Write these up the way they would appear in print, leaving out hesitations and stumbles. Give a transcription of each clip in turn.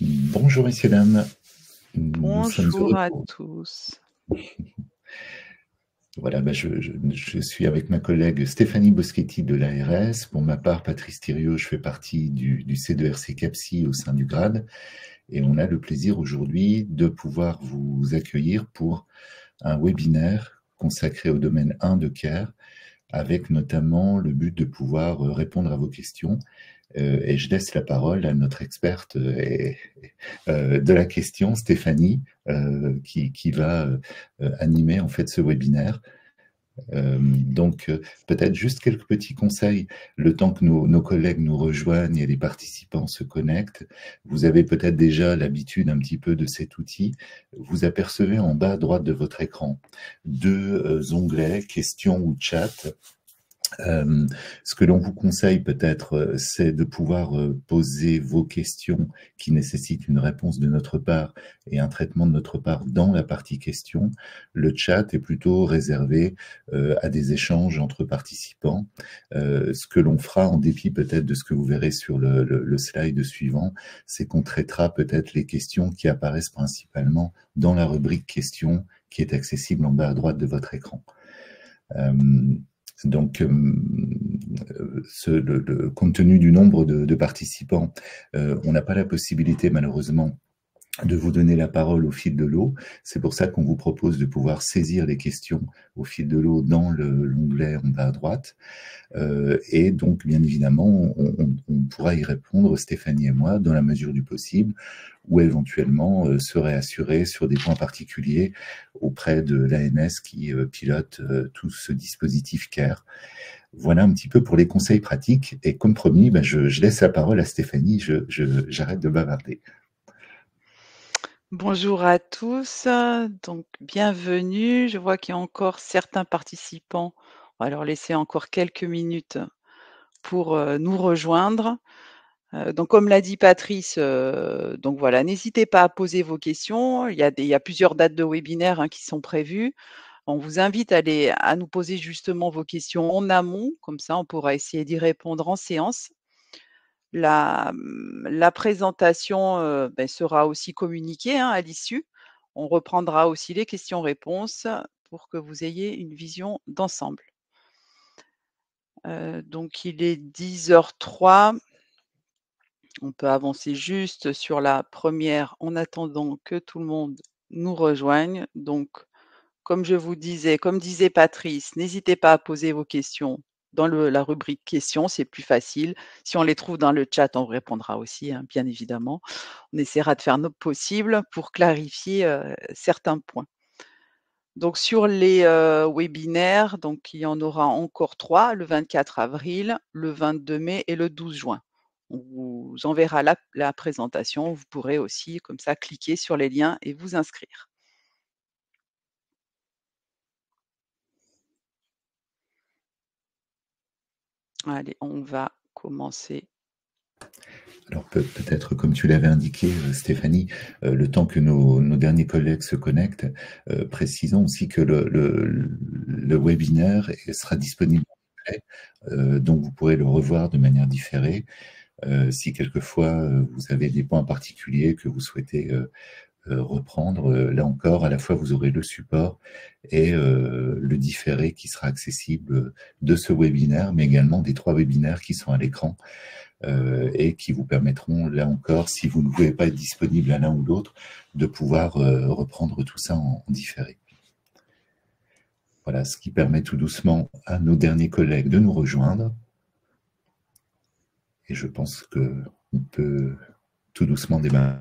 Bonjour messieurs, dames. Nous sommes de Bonjour à retour. tous. Voilà, je suis avec ma collègue Stéphanie Boschetti de l'ARS. Pour ma part, Patrice Thiriot, je fais partie du C2RC CAPSI au sein du GRAD. Et on a le plaisir aujourd'hui de pouvoir vous accueillir pour un webinaire consacré au domaine 1 de CARE, avec notamment le but de pouvoir répondre à vos questions. Et je laisse la parole à notre experte de la question, Stéphanie, qui va animer en fait ce webinaire. Donc, peut-être juste quelques petits conseils, le temps que nos collègues nous rejoignent et les participants se connectent. Vous avez peut-être déjà l'habitude un petit peu de cet outil. Vous apercevez en bas à droite de votre écran deux onglets, questions ou chat. Ce que l'on vous conseille peut-être, c'est de pouvoir poser vos questions qui nécessitent une réponse de notre part et un traitement de notre part dans la partie questions. Le chat est plutôt réservé à des échanges entre participants. Ce que l'on fera, en dépit peut-être de ce que vous verrez sur le slide suivant, c'est qu'on traitera peut-être les questions qui apparaissent principalement dans la rubrique questions qui est accessible en bas à droite de votre écran. Donc, compte tenu du nombre de participants, on n'a pas la possibilité malheureusement de vous donner la parole au fil de l'eau. C'est pour ça qu'on vous propose de pouvoir saisir les questions au fil de l'eau dans l'onglet en bas à droite. Et donc, bien évidemment, on pourra y répondre, Stéphanie et moi, dans la mesure du possible, ou éventuellement se réassurer sur des points particuliers auprès de l'ANS qui pilote tout ce dispositif CARE. Voilà un petit peu pour les conseils pratiques. Et comme promis, je laisse la parole à Stéphanie. J'arrête de bavarder. Bonjour à tous, donc bienvenue. Je vois qu'il y a encore certains participants. On va leur laisser encore quelques minutes pour nous rejoindre. Donc comme l'a dit Patrice, donc voilà, n'hésitez pas à poser vos questions. Il y a plusieurs dates de webinaire qui sont prévues. On vous invite à nous poser justement vos questions en amont, comme ça on pourra essayer d'y répondre en séance. La présentation sera aussi communiquée à l'issue. On reprendra aussi les questions-réponses pour que vous ayez une vision d'ensemble. Donc il est 10h03. On peut avancer juste sur la première en attendant que tout le monde nous rejoigne. Donc, comme je vous disais, comme disait Patrice, n'hésitez pas à poser vos questions dans la rubrique questions, c'est plus facile. Si on les trouve dans le chat, on répondra aussi, bien évidemment. On essaiera de faire notre possible pour clarifier certains points. Donc sur les webinaires, donc il y en aura encore 3, le 24 avril, le 22 mai et le 12 juin. On vous enverra la présentation. Vous pourrez aussi, comme ça, cliquer sur les liens et vous inscrire. Allez, on va commencer. Alors peut-être, comme tu l'avais indiqué, Stéphanie, le temps que nos derniers collègues se connectent, précisons aussi que le webinaire sera disponible en replay, donc vous pourrez le revoir de manière différée. Si quelquefois vous avez des points particuliers que vous souhaitez reprendre, là encore, à la fois vous aurez le support et le différé qui sera accessible de ce webinaire, mais également des 3 webinaires qui sont à l'écran et qui vous permettront, là encore, si vous ne pouvez pas être disponible à l'un ou l'autre, de pouvoir reprendre tout ça en différé. Voilà, ce qui permet tout doucement à nos derniers collègues de nous rejoindre. Et je pense qu'on peut tout doucement démarrer.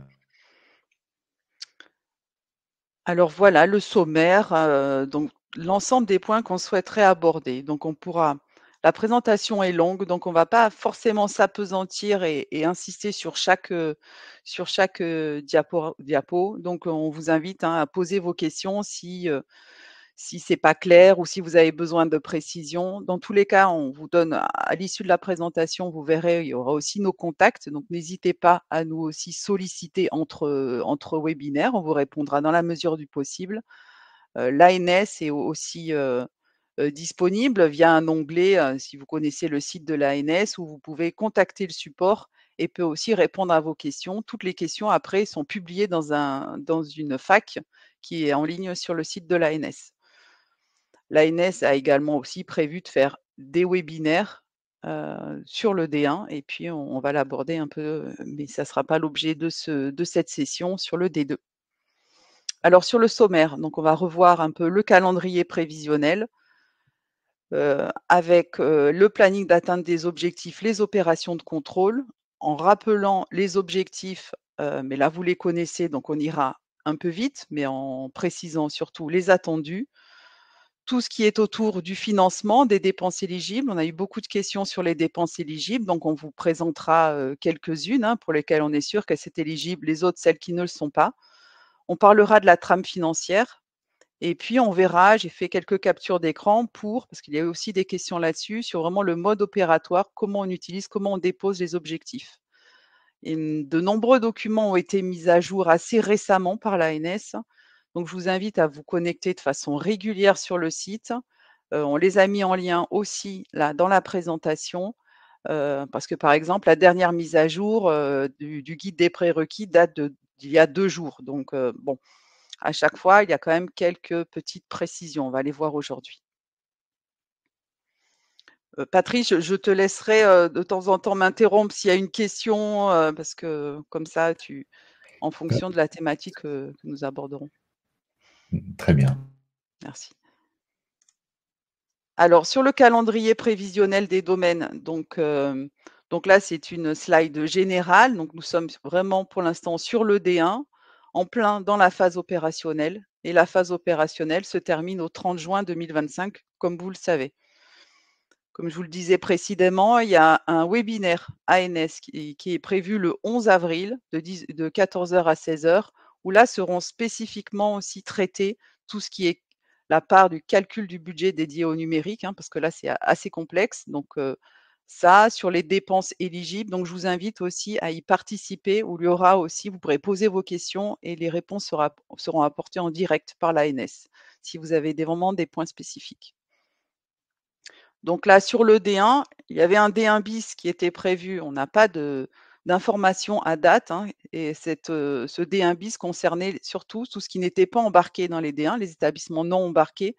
Alors voilà le sommaire, donc l'ensemble des points qu'on souhaiterait aborder. Donc la présentation est longue, donc on ne va pas forcément s'appesantir et insister sur chaque diapo. Donc on vous invite à poser vos questions si c'est pas clair ou si vous avez besoin de précision. Dans tous les cas, on vous donne à l'issue de la présentation, vous verrez, il y aura aussi nos contacts. Donc n'hésitez pas à nous aussi solliciter entre webinaires. On vous répondra dans la mesure du possible. L'ANS est aussi disponible via un onglet, si vous connaissez le site de l'ANS, où vous pouvez contacter le support et peut aussi répondre à vos questions. Toutes les questions après sont publiées dans une FAQ qui est en ligne sur le site de l'ANS. L'ANS a également aussi prévu de faire des webinaires sur le D1 et puis on va l'aborder un peu, mais ça ne sera pas l'objet de cette session sur le D2. Alors sur le sommaire, donc on va revoir un peu le calendrier prévisionnel avec le planning d'atteinte des objectifs, les opérations de contrôle, en rappelant les objectifs, mais là vous les connaissez, donc on ira un peu vite, mais en précisant surtout les attendus. Tout ce qui est autour du financement des dépenses éligibles. On a eu beaucoup de questions sur les dépenses éligibles, donc on vous présentera quelques-unes pour lesquelles on est sûr qu'elles sont éligibles, les autres celles qui ne le sont pas. On parlera de la trame financière et puis on verra, j'ai fait quelques captures d'écran parce qu'il y a eu aussi des questions là-dessus, sur vraiment le mode opératoire, comment on utilise, comment on dépose les objectifs. Et de nombreux documents ont été mis à jour assez récemment par l'ANS. Donc, je vous invite à vous connecter de façon régulière sur le site. On les a mis en lien aussi là dans la présentation parce que, par exemple, la dernière mise à jour du guide des prérequis date d'il y a 2 jours. Donc, bon, à chaque fois, il y a quand même quelques petites précisions. On va les voir aujourd'hui. Patrice, je te laisserai de temps en temps m'interrompre s'il y a une question parce que comme ça, en fonction de la thématique que nous aborderons. Très bien. Merci. Alors, sur le calendrier prévisionnel des domaines, donc là, c'est une slide générale. Donc, nous sommes vraiment pour l'instant sur le D1, en plein dans la phase opérationnelle. Et la phase opérationnelle se termine au 30 juin 2025, comme vous le savez. Comme je vous le disais précédemment, il y a un webinaire ANS qui est prévu le 11 avril de 14h à 16h, où là seront spécifiquement aussi traités tout ce qui est la part du calcul du budget dédié au numérique, parce que là c'est assez complexe. Donc ça, sur les dépenses éligibles. Donc je vous invite aussi à y participer, où il y aura aussi, vous pourrez poser vos questions et les réponses seront apportées en direct par l'ANS, si vous avez vraiment des points spécifiques. Donc là, sur le D1, il y avait un D1 bis qui était prévu. On n'a pas d'informations à date. Et ce D1 bis concernait surtout tout ce qui n'était pas embarqué dans les D1, les établissements non embarqués,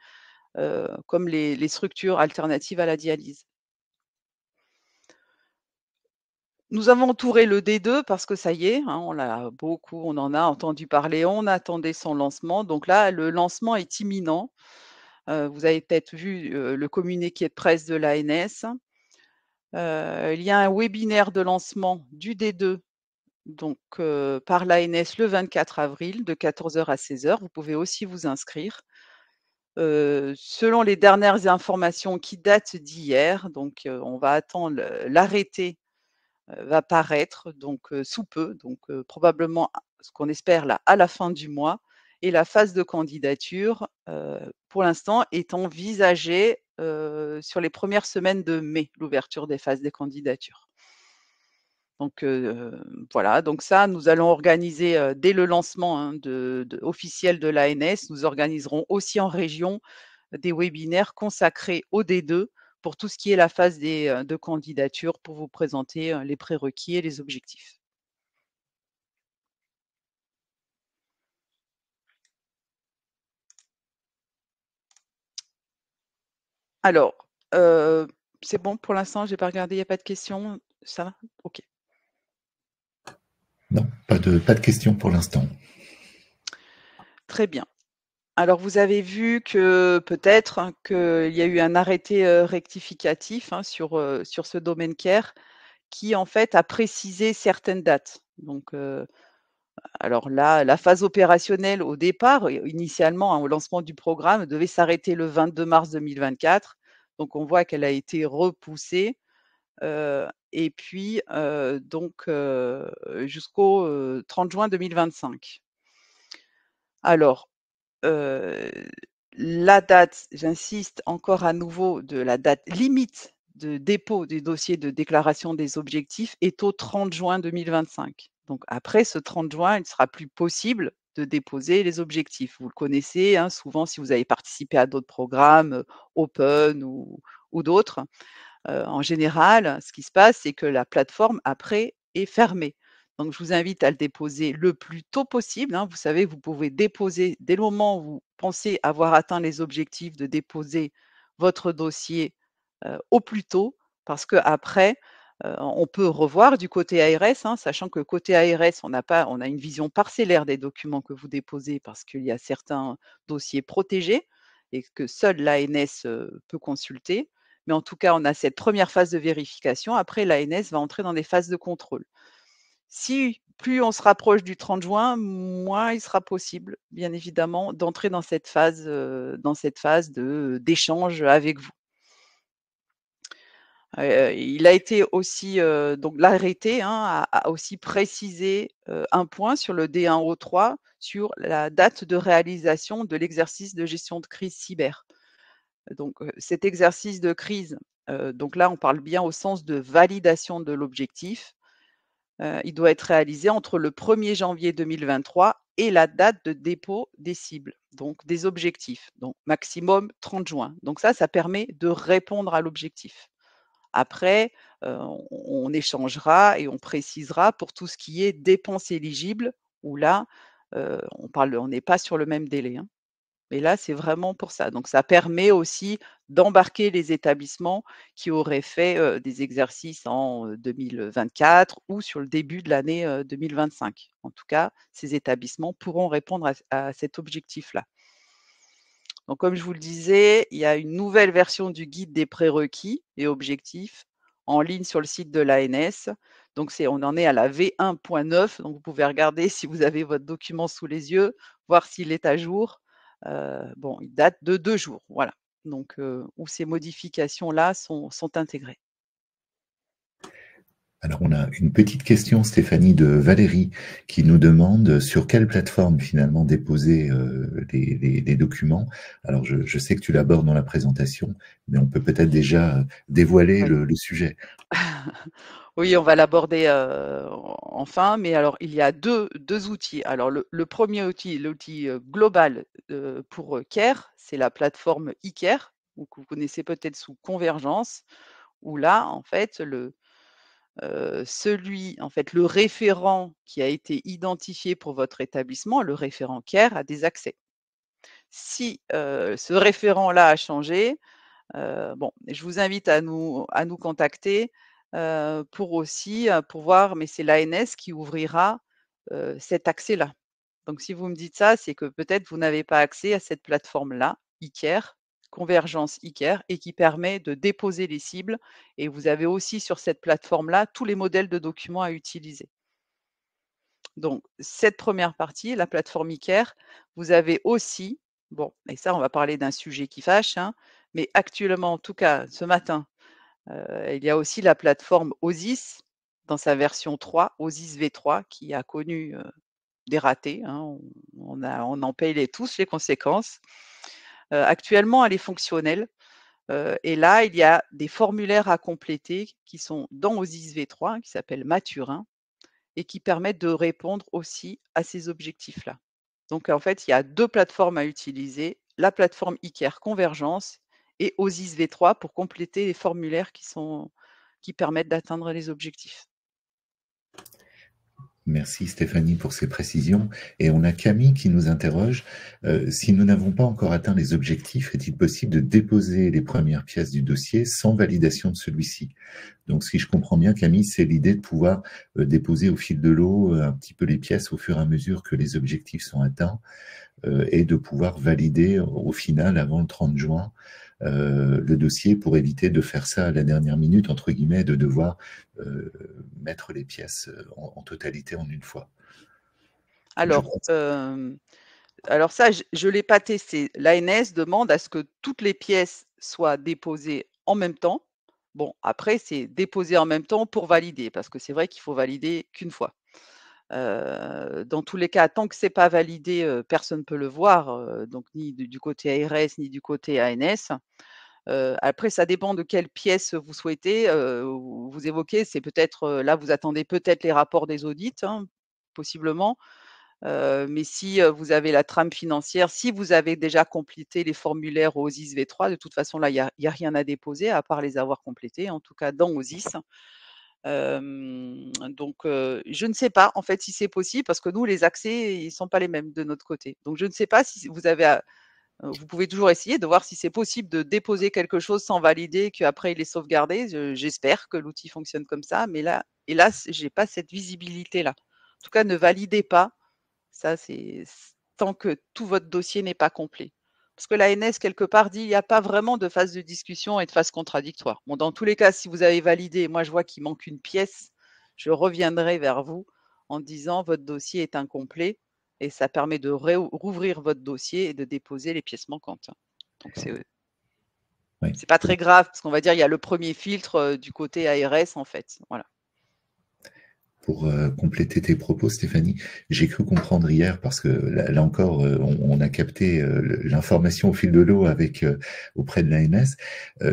comme les structures alternatives à la dialyse. Nous avons entouré le D2 parce que ça y est, on en a entendu parler, on attendait son lancement. Donc là, le lancement est imminent. Vous avez peut-être vu le communiqué de presse de l'ANS. Il y a un webinaire de lancement du D2 donc, par l'ANS le 24 avril de 14h à 16h. Vous pouvez aussi vous inscrire. Selon les dernières informations qui datent d'hier, donc on va attendre l'arrêté va paraître donc sous peu, donc probablement ce qu'on espère là à la fin du mois. Et la phase de candidature, pour l'instant, est envisagée sur les premières semaines de mai, l'ouverture des phases des candidatures. Donc voilà, donc ça, nous allons organiser dès le lancement officiel de l'ANS, nous organiserons aussi en région des webinaires consacrés au D2 pour tout ce qui est la phase de candidature pour vous présenter les prérequis et les objectifs. Alors, c'est bon pour l'instant, j'ai pas regardé, il n'y a pas de questions, ça va? OK. Non, pas de questions pour l'instant. Très bien. Alors, vous avez vu que peut-être qu'il y a eu un arrêté rectificatif sur ce domaine care qui, en fait, a précisé certaines dates. Donc, alors là, la phase opérationnelle au départ, initialement, au lancement du programme, devait s'arrêter le 22 mars 2024. Donc, on voit qu'elle a été repoussée. Et puis, donc, jusqu'au 30 juin 2025. Alors, la date, j'insiste encore à nouveau, de la date limite de dépôt des dossiers de déclaration des objectifs est au 30 juin 2025. Donc après ce 30 juin, il ne sera plus possible de déposer les objectifs. Vous le connaissez, souvent si vous avez participé à d'autres programmes, Open ou d'autres, en général, ce qui se passe, c'est que la plateforme après est fermé. Donc je vous invite à le déposer le plus tôt possible, hein. Vous savez, vous pouvez déposer dès le moment où vous pensez avoir atteint les objectifs, de déposer votre dossier, au plus tôt parce qu'après, on peut revoir du côté ARS, hein, sachant que côté ARS, on a une vision parcellaire des documents que vous déposez parce qu'il y a certains dossiers protégés et que seule l'ANS, peut consulter. Mais en tout cas, on a cette première phase de vérification. Après, l'ANS va entrer dans des phases de contrôle. Si plus on se rapproche du 30 juin, moins il sera possible, bien évidemment, d'entrer dans cette phase d'échange avec vous. Il a été aussi, donc l'arrêté, hein, a aussi précisé, un point sur le D1O3 sur la date de réalisation de l'exercice de gestion de crise cyber. Donc, cet exercice de crise, donc là, on parle bien au sens de validation de l'objectif. Il doit être réalisé entre le 1er janvier 2023 et la date de dépôt des cibles, donc des objectifs, donc maximum 30 juin. Donc ça permet de répondre à l'objectif. Après, on échangera et on précisera pour tout ce qui est dépenses éligibles où là, on n'est pas sur le même délai, hein. Mais là, c'est vraiment pour ça. Donc ça permet aussi d'embarquer les établissements qui auraient fait, des exercices en, 2024 ou sur le début de l'année, 2025. En tout cas, ces établissements pourront répondre à cet objectif-là. Donc comme je vous le disais, il y a une nouvelle version du guide des prérequis et objectifs en ligne sur le site de l'ANS. Donc on en est à la V1.9, donc vous pouvez regarder si vous avez votre document sous les yeux, voir s'il est à jour. Bon, il date de 2 jours, voilà, donc où ces modifications-là sont intégrées. Alors, on a une petite question, Stéphanie, de Valérie, qui nous demande sur quelle plateforme finalement déposer les documents. Alors, je sais que tu l'abordes dans la présentation, mais on peut peut-être déjà dévoiler Oui. le sujet. Oui, on va l'aborder, enfin, mais alors il y a deux outils. Alors le 1er outil, l'outil, global, pour, CARE, c'est la plateforme eCare, ou que vous connaissez peut-être sous Convergence, où là, en fait, le référent qui a été identifié pour votre établissement, le référent CARE, a des accès. Si, ce référent-là a changé, bon, je vous invite à nous contacter, pour aussi, pour voir, mais c'est l'ANS qui ouvrira, cet accès-là. Donc si vous me dites ça, c'est que peut-être vous n'avez pas accès à cette plateforme-là, eCare, Convergence eCare, et qui permet de déposer les cibles, et vous avez aussi sur cette plateforme-là tous les modèles de documents à utiliser. Donc cette première partie, la plateforme eCare, vous avez aussi, bon, et ça on va parler d'un sujet qui fâche, hein, mais actuellement, en tout cas ce matin, il y a aussi la plateforme OSIS dans sa version 3, OSIS V3, qui a connu, des ratés, hein. On en paye tous les conséquences. Actuellement, elle est fonctionnelle, et là, il y a des formulaires à compléter qui sont dans OSIS V3, qui s'appellent Maturin, et qui permettent de répondre aussi à ces objectifs-là. Donc en fait, il y a 2 plateformes à utiliser, la plateforme eCare Convergence et OSIS V3 pour compléter les formulaires qui permettent d'atteindre les objectifs. Merci Stéphanie pour ces précisions. Et on a Camille qui nous interroge, si nous n'avons pas encore atteint les objectifs, est-il possible de déposer les premières pièces du dossier sans validation de celui-ci? Donc si je comprends bien Camille, c'est l'idée de pouvoir déposer au fil de l'eau un petit peu les pièces au fur et à mesure que les objectifs sont atteints, et de pouvoir valider au final, avant le 30 juin, le dossier pour éviter de faire ça à la dernière minute, entre guillemets, de devoir mettre les pièces en totalité en une fois. Je Alors, crois. alors ça, je l'ai pas testé. L'ANS demande à ce que toutes les pièces soient déposées en même temps. Bon, après, c'est déposer en même temps pour valider, parce que c'est vrai qu'il faut valider qu'une fois. Dans tous les cas, tant que c'est pas validé, personne ne peut le voir, donc ni du côté ARS, ni du côté ANS. Après, ça dépend de quelles pièces vous souhaitez, vous évoquez. C'est peut-être, là, vous attendez peut-être les rapports des audits, hein, possiblement. Mais si, vous avez la trame financière, si vous avez déjà complété les formulaires au OSIS V3, de toute façon, là, il y a rien à déposer à part les avoir complétés, en tout cas dans OSIS. Donc je ne sais pas en fait si c'est possible parce que nous les accès, ils sont pas les mêmes de notre côté. Donc je ne sais pas si vous avez vous pouvez toujours essayer de voir si c'est possible de déposer quelque chose sans valider, qu'après il est sauvegardé. J'espère que l'outil fonctionne comme ça, mais là, hélas, j'ai pas cette visibilité-là. En tout cas, ne validez pas. Ça, c'est tant que tout votre dossier n'est pas complet. Parce que l'ANS, quelque part, dit il n'y a pas vraiment de phase de discussion et de phase contradictoire. Bon, dans tous les cas, si vous avez validé, moi je vois qu'il manque une pièce, je reviendrai vers vous en disant votre dossier est incomplet et ça permet de rouvrir votre dossier et de déposer les pièces manquantes. Donc Oui. c'est pas très grave parce qu'on va dire il y a le premier filtre du côté ARS en fait. Voilà. Pour compléter tes propos, Stéphanie, j'ai cru comprendre hier, parce que là encore, on a capté l'information au fil de l'eau avec auprès de l'ANS,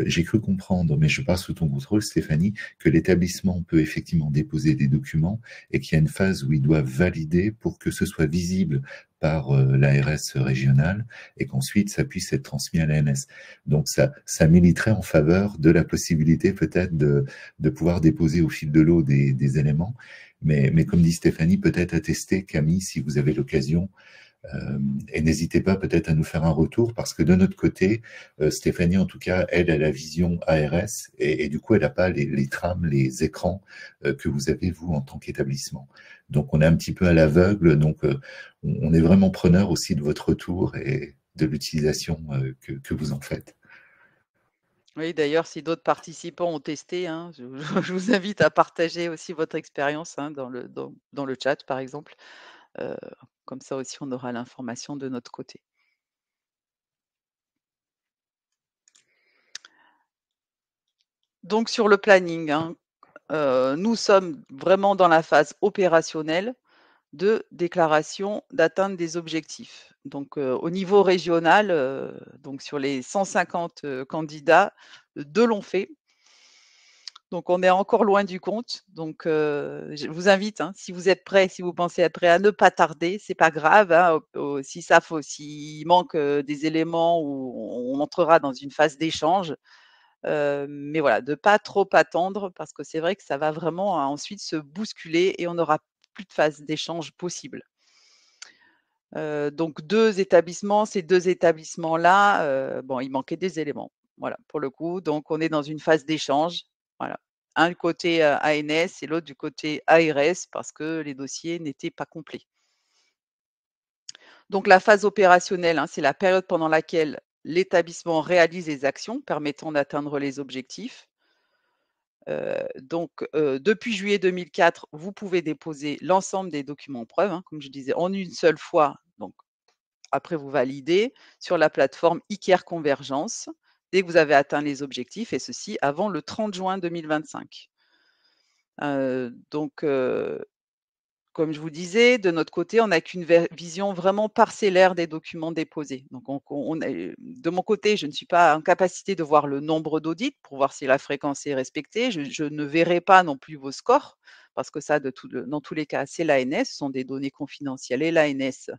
j'ai cru comprendre, mais je pars sous ton contrôle, Stéphanie, que l'établissement peut effectivement déposer des documents et qu'il y a une phase où ils doivent valider pour que ce soit visible par l'ARS régionale et qu'ensuite ça puisse être transmis à l'ANS. Donc ça militerait en faveur de la possibilité peut-être de pouvoir déposer au fil de l'eau des éléments. Mais comme dit Stéphanie, peut-être à tester, Camille, si vous avez l'occasion. Et n'hésitez pas peut-être à nous faire un retour, parce que de notre côté, Stéphanie, en tout cas, elle a la vision ARS, et du coup, elle n'a pas les trames, les écrans que vous avez, vous, en tant qu'établissement. Donc, on est un petit peu à l'aveugle, donc on est vraiment preneur aussi de votre retour et de l'utilisation que vous en faites. Oui, d'ailleurs, si d'autres participants ont testé, hein, je vous invite à partager aussi votre expérience hein, dans le chat, par exemple. Euh, Comme ça aussi, on aura l'information de notre côté. Donc, sur le planning, hein, nous sommes vraiment dans la phase opérationnelle de déclaration d'atteinte des objectifs. Donc, au niveau régional, donc sur les 150 candidats, 2 l'ont fait. Donc, on est encore loin du compte. Donc, je vous invite, hein, si vous êtes prêts, si vous pensez être prêts, à ne pas tarder. C'est pas grave, hein, si ça s'il manque des éléments, ou on entrera dans une phase d'échange. Mais voilà, de pas trop attendre parce que c'est vrai que ça va vraiment ensuite se bousculer et on n'aura plus de phase d'échange possible. Donc 2 établissements, ces 2 établissements-là, bon, il manquait des éléments. Voilà, pour le coup, donc on est dans une phase d'échange. Voilà. Un du côté, ANS et l'autre du côté ARS parce que les dossiers n'étaient pas complets. Donc la phase opérationnelle, hein, c'est la période pendant laquelle l'établissement réalise les actions permettant d'atteindre les objectifs. Donc depuis juillet 2004, vous pouvez déposer l'ensemble des documents preuves, hein, comme je disais, en une seule fois. Donc après, vous validez sur la plateforme ICARE Convergence dès que vous avez atteint les objectifs, et ceci avant le 30 juin 2025. Donc, comme je vous disais, de notre côté, on n'a qu'une vision vraiment parcellaire des documents déposés. Donc, de mon côté, je ne suis pas en capacité de voir le nombre d'audits pour voir si la fréquence est respectée. Je ne verrai pas non plus vos scores parce que ça, dans tous les cas, c'est l'ANS, ce sont des données confidentielles et l'ANS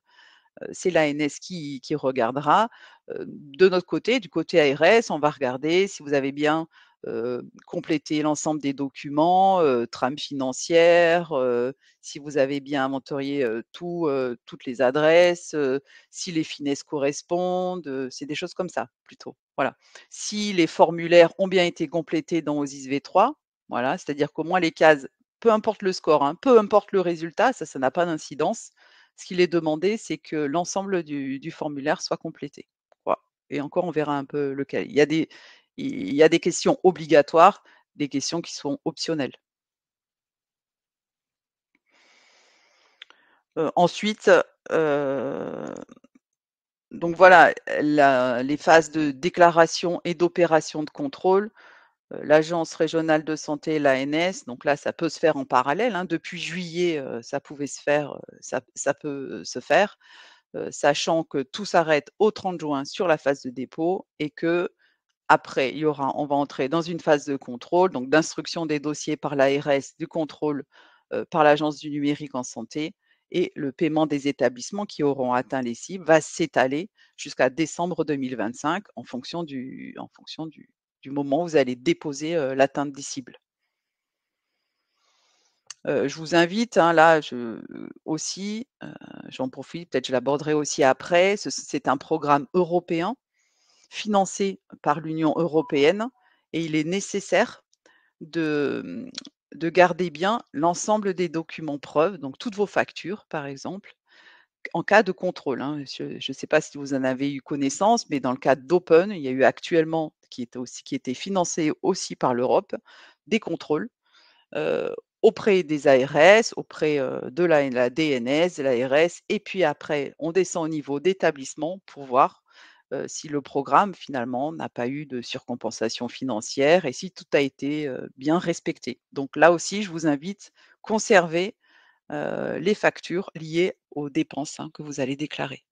c'est l'ANS qui regardera. De notre côté, du côté ARS, on va regarder si vous avez bien complété l'ensemble des documents, trame financière, si vous avez bien inventorié toutes les adresses, si les finesses correspondent, c'est des choses comme ça plutôt. Voilà. Si les formulaires ont bien été complétés dans OSIS V3, voilà, c'est-à-dire qu'au moins les cases, peu importe le score, hein, peu importe le résultat, ça n'a pas d'incidence. Ce qu'il est demandé, c'est que l'ensemble du formulaire soit complété. Voilà, et encore, on verra un peu lequel. Il y a des questions obligatoires, des questions qui sont optionnelles. Ensuite, donc voilà, les phases de déclaration et d'opération de contrôle, l'Agence régionale de santé, l'ANS, donc là, ça peut se faire en parallèle, hein. Depuis juillet, ça pouvait se faire, ça peut se faire. Sachant que tout s'arrête au 30 juin sur la phase de dépôt et qu'après, on va entrer dans une phase de contrôle, donc d'instruction des dossiers par l'ARS, du contrôle par l'Agence du numérique en santé, et le paiement des établissements qui auront atteint les cibles va s'étaler jusqu'à décembre 2025 en fonction du moment où vous allez déposer l'atteinte des cibles. Je vous invite, hein, là, aussi, j'en profite, peut-être je l'aborderai aussi après, c'est un programme européen financé par l'Union européenne et il est nécessaire de, de garder bien l'ensemble des documents preuves, donc toutes vos factures, par exemple, en cas de contrôle, hein. Je ne sais pas si vous en avez eu connaissance, mais dans le cadre d'Open, il y a eu actuellement, qui était financé aussi par l'Europe, des contrôles auprès des ARS, auprès de la DNS, de l'ARS, et puis après, on descend au niveau d'établissement pour voir si le programme finalement n'a pas eu de surcompensation financière et si tout a été bien respecté. Donc là aussi, je vous invite à conserver les factures liées aux dépenses que vous allez déclarer.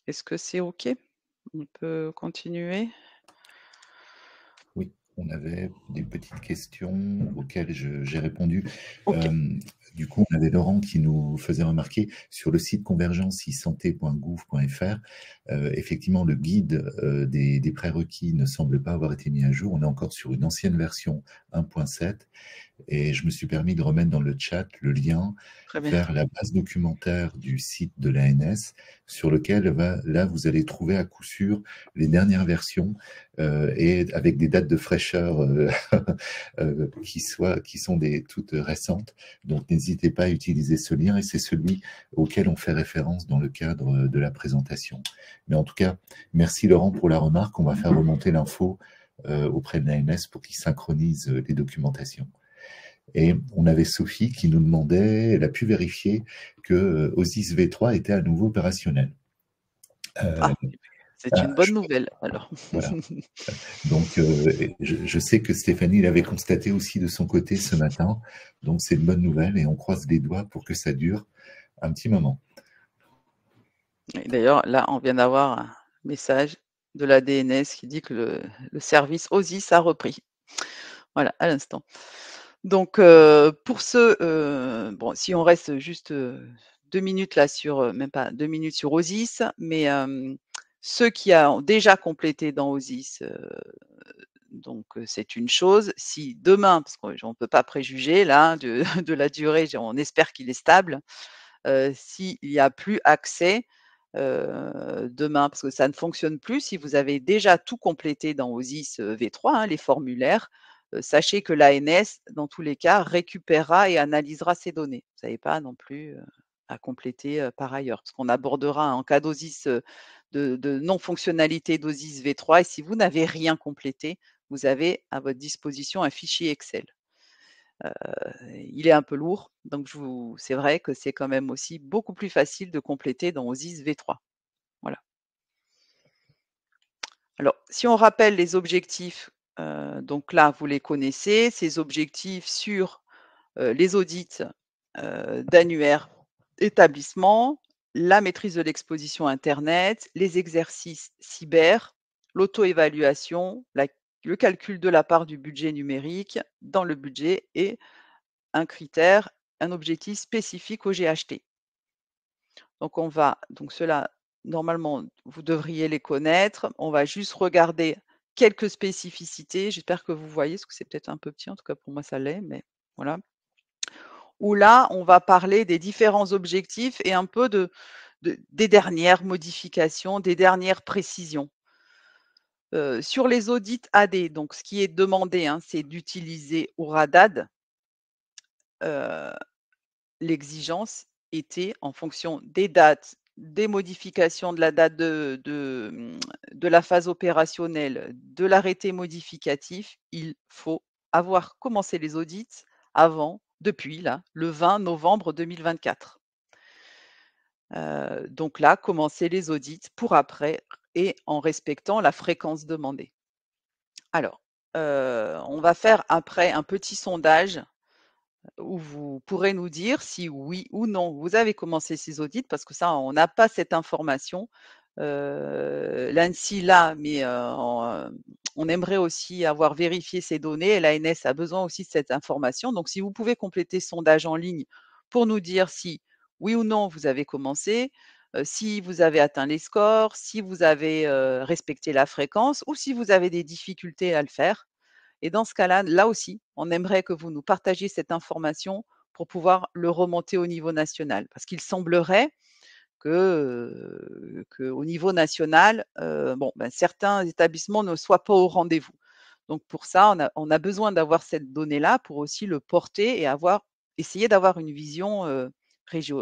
Est-ce que c'est OK? On peut continuer? Oui, on avait des petites questions auxquelles j'ai répondu. OK. Euh, du coup, on avait Laurent qui nous faisait remarquer sur le site convergence-santé.gouv.fr, effectivement, le guide des prérequis ne semble pas avoir été mis à jour. On est encore sur une ancienne version 1.7 et je me suis permis de remettre dans le chat le lien Très bien. vers la base documentaire du site de l'ANS sur lequel là vous allez trouver à coup sûr les dernières versions et avec des dates de fraîcheur qui sont toutes récentes. Donc n'hésitez pas à utiliser ce lien et c'est celui auquel on fait référence dans le cadre de la présentation. Mais en tout cas, merci Laurent pour la remarque. On va faire remonter l'info auprès de l'ANS pour qu'ils synchronisent les documentations. Et on avait Sophie qui nous demandait, elle a pu vérifier que OSIS V3 était à nouveau opérationnel. Ah, c'est une bonne Je nouvelle alors. Voilà. Donc, je sais que Stéphanie l'avait constaté aussi de son côté ce matin. Donc, c'est une bonne nouvelle et on croise les doigts pour que ça dure un petit moment. Et d'ailleurs, là, on vient d'avoir un message de la DNS qui dit que le service OSIS a repris. Voilà, à l'instant. Donc, pour ceux, bon, si on reste juste 2 minutes là sur, même pas 2 minutes sur OSIS, mais ceux qui ont déjà complété dans OSIS, donc c'est une chose. Si demain, parce qu'on ne peut pas préjuger là de de la durée, on espère qu'il est stable, s'il n'y a plus accès, demain, parce que ça ne fonctionne plus, si vous avez déjà tout complété dans OSIS, V3, hein, les formulaires, sachez que l'ANS, dans tous les cas, récupérera et analysera ces données. Vous n'avez pas non plus, à compléter, par ailleurs, parce qu'on abordera en cas d'OSIS, de non-fonctionnalité d'OSIS V3 et si vous n'avez rien complété, vous avez à votre disposition un fichier Excel. Il est un peu lourd, donc c'est vrai que c'est quand même aussi beaucoup plus facile de compléter dans OSIS V3. Voilà. Alors, si on rappelle les objectifs, donc là, vous les connaissez, ces objectifs sur, les audits, d'annuaires établissements, la maîtrise de l'exposition internet, les exercices cyber, l'auto-évaluation, le calcul de la part du budget numérique dans le budget et un critère, un objectif spécifique au GHT. Donc cela, normalement, vous devriez les connaître. On va juste regarder quelques spécificités. J'espère que vous voyez, parce que c'est peut-être un peu petit, en tout cas pour moi ça l'est, mais voilà. Où là, on va parler des différents objectifs et un peu des dernières modifications, des dernières précisions. Sur les audits AD, donc ce qui est demandé, hein, c'est d'utiliser Auradad. L'exigence était en fonction des dates, des modifications de la date de la phase opérationnelle, de l'arrêté modificatif. Il faut avoir commencé les audits depuis là, le 20 novembre 2024. Donc là, commencer les audits pour après et en respectant la fréquence demandée. Alors, on va faire après un petit sondage où vous pourrez nous dire si oui ou non vous avez commencé ces audits, parce que ça, on n'a pas cette information. L'ANSSI l'a, mais on aimerait aussi avoir vérifié ces données et l'ANS a besoin aussi de cette information. Donc, si vous pouvez compléter ce sondage en ligne pour nous dire si oui ou non vous avez commencé, si vous avez atteint les scores, si vous avez, respecté la fréquence ou si vous avez des difficultés à le faire. Et dans ce cas-là, là aussi, on aimerait que vous nous partagiez cette information pour pouvoir le remonter au niveau national. Parce qu'il semblerait qu'au niveau national, bon, ben, certains établissements ne soient pas au rendez-vous. Donc pour ça, on a besoin d'avoir cette donnée-là pour aussi le porter et essayer d'avoir une vision,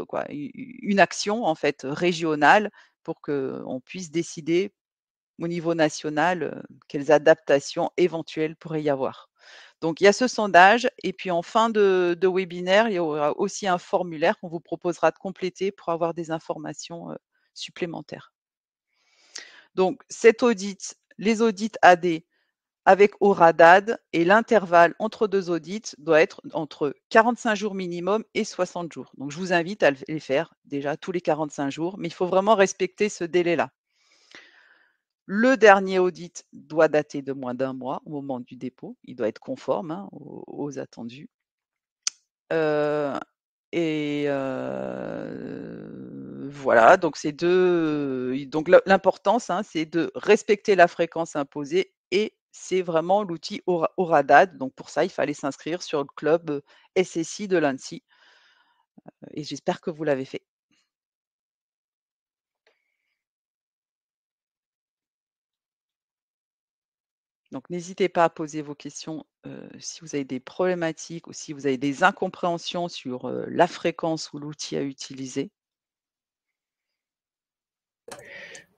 quoi, une action en fait régionale pour qu'on puisse décider au niveau national, quelles adaptations éventuelles pourrait y avoir. Donc il y a ce sondage et puis en fin de webinaire, il y aura aussi un formulaire qu'on vous proposera de compléter pour avoir des informations, supplémentaires. Donc cet audit, les audits AD avec Auradad et l'intervalle entre 2 audits doit être entre 45 jours minimum et 60 jours. Donc je vous invite à les faire déjà tous les 45 jours, mais il faut vraiment respecter ce délai-là. Le dernier audit doit dater de moins d'1 mois au moment du dépôt. Il doit être conforme, hein, aux attendus. Et voilà, donc donc l'importance, hein, c'est de respecter la fréquence imposée et c'est vraiment l'outil Auradad. Donc pour ça, il fallait s'inscrire sur le club, SSI de l'ANSSI, et j'espère que vous l'avez fait. Donc n'hésitez pas à poser vos questions, si vous avez des problématiques ou si vous avez des incompréhensions sur, la fréquence ou l'outil à utiliser.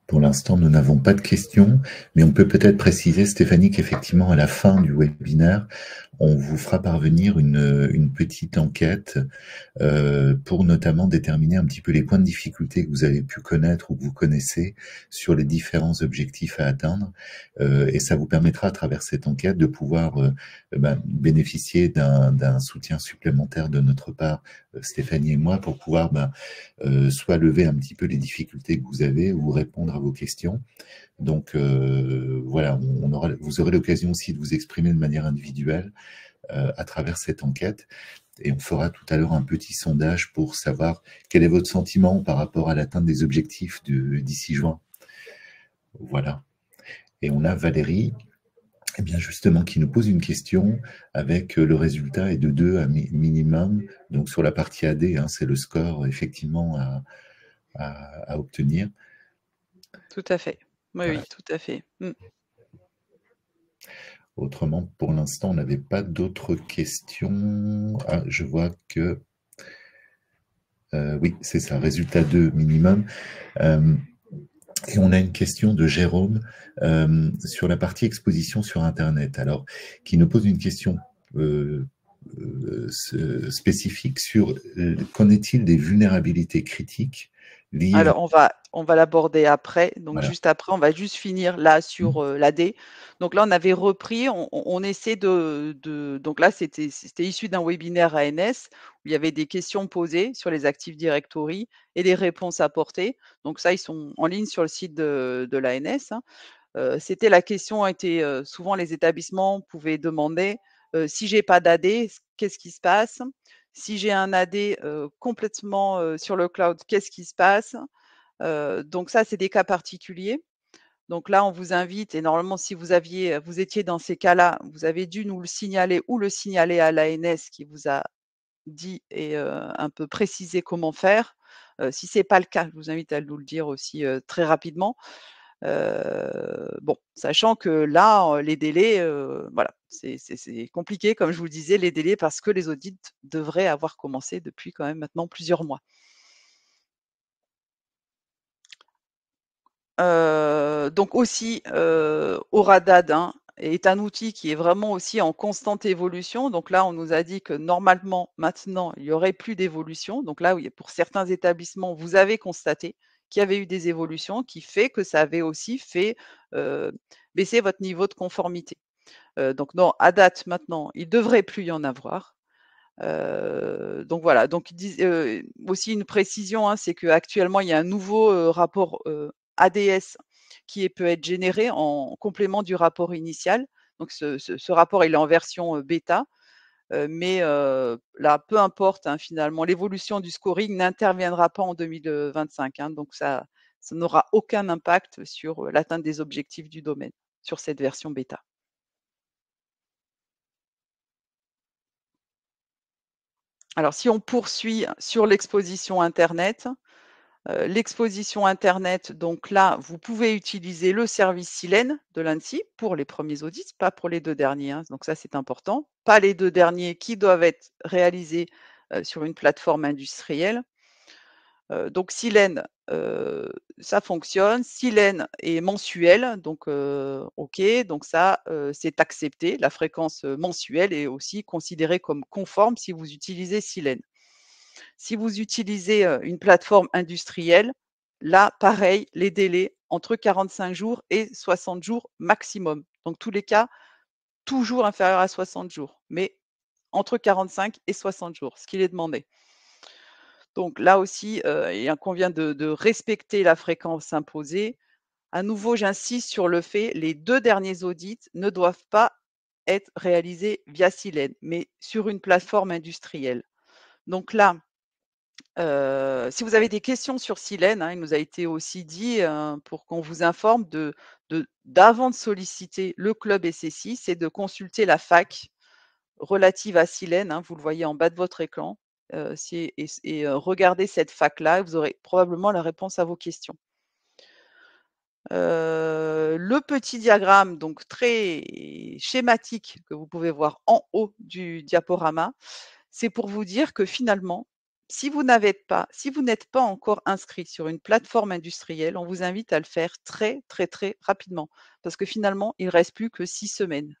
Pour l'instant, nous n'avons pas de questions, mais on peut peut-être préciser, Stéphanie, qu'effectivement, à la fin du webinaire, on vous fera parvenir une petite enquête pour notamment déterminer un petit peu les points de difficulté que vous avez pu connaître ou que vous connaissez sur les différents objectifs à atteindre. Et ça vous permettra, à travers cette enquête, de pouvoir bénéficier d'un soutien supplémentaire de notre part, Stéphanie et moi, pour pouvoir soit lever un petit peu les difficultés que vous avez ou répondre à vos questions. Donc voilà, vous aurez l'occasion aussi de vous exprimer de manière individuelle à travers cette enquête. Et on fera tout à l'heure un petit sondage pour savoir quel est votre sentiment par rapport à l'atteinte des objectifs d'ici juin. Voilà. Et on a Valérie, eh bien justement, qui nous pose une question avec le résultat est de 2 à minimum. Donc sur la partie AD, hein, c'est le score effectivement à obtenir. Tout à fait. Oui, Voilà. oui, tout à fait. Autrement, pour l'instant, on n'avait pas d'autres questions. Ah, je vois que... oui, c'est ça, résultat 2 minimum. Et on a une question de Jérôme sur la partie exposition sur Internet, alors qui nous pose une question spécifique sur qu'en est-il des vulnérabilités critiques liées Alors on va l'aborder après. Donc voilà. juste après, on va juste finir là sur, l'AD. Donc là, on avait repris, on essaie donc là, c'était issu d'un webinaire ANS où il y avait des questions posées sur les Active Directory et des réponses apportées. Donc ça, ils sont en ligne sur le site de l'ANS, hein. C'était la question était, souvent les établissements pouvaient demander, «Si j'ai pas d'AD, qu'est-ce qui se passe? Si j'ai un AD, complètement, sur le cloud, qu'est-ce qui se passe?» Donc ça, c'est des cas particuliers. Donc là, on vous invite et normalement, si vous étiez dans ces cas-là, vous avez dû nous le signaler ou le signaler à l'ANS qui vous a dit et un peu précisé comment faire. Si c'est pas le cas, je vous invite à nous le dire aussi, très rapidement. Bon, sachant que là, les délais, voilà, c'est compliqué comme je vous le disais, les délais parce que les audits devraient avoir commencé depuis quand même maintenant plusieurs mois. Donc aussi, Auradad, hein, est un outil qui est vraiment aussi en constante évolution. Donc là, on nous a dit que normalement, maintenant, il y aurait plus d'évolution. Donc là, oui, pour certains établissements, vous avez constaté qu'il y avait eu des évolutions qui fait que ça avait aussi fait, heu, baisser votre niveau de conformité. Donc non, à date maintenant, il devrait plus y en avoir. Donc voilà, donc ils disent, aussi une précision, hein, c'est qu'actuellement, il y a un nouveau, rapport, ADS peut être généré en complément du rapport initial. Donc ce rapport, il est en version, bêta. mais là, peu importe, hein, finalement, l'évolution du scoring n'interviendra pas en 2025, hein, donc ça n'aura aucun impact sur l'atteinte des objectifs du domaine, sur cette version bêta. Alors, si on poursuit sur l'exposition Internet, l'exposition Internet, donc là, vous pouvez utiliser le service Silène de l'ANSSI pour les premiers audits, pas pour les 2 derniers, hein, donc ça, c'est important. Pas les 2 derniers qui doivent être réalisés sur une plateforme industrielle. Donc Silène, ça fonctionne. Silène est mensuel, donc OK, donc ça, c'est accepté. La fréquence mensuelle est aussi considérée comme conforme si vous utilisez Silène. Si vous utilisez une plateforme industrielle, là, pareil, les délais entre 45 jours et 60 jours maximum. Donc tous les cas, toujours inférieur à 60 jours, mais entre 45 et 60 jours, ce qu'il est demandé. Donc là aussi, il convient de respecter la fréquence imposée. À nouveau, j'insiste sur le fait, les 2 derniers audits ne doivent pas être réalisés via Silène, mais sur une plateforme industrielle. Donc là, si vous avez des questions sur Silène, hein, il nous a été aussi dit, pour qu'on vous informe d'avant de solliciter le club SSI, c'est de consulter la FAQ relative à Silène, hein, vous le voyez en bas de votre écran, regardez cette FAQ-là et vous aurez probablement la réponse à vos questions. Le petit diagramme, donc très schématique, que vous pouvez voir en haut du diaporama, c'est pour vous dire que finalement, si vous n'êtes pas encore inscrit sur une plateforme industrielle, on vous invite à le faire très, très, très rapidement. Parce que finalement, il ne reste plus que 6 semaines.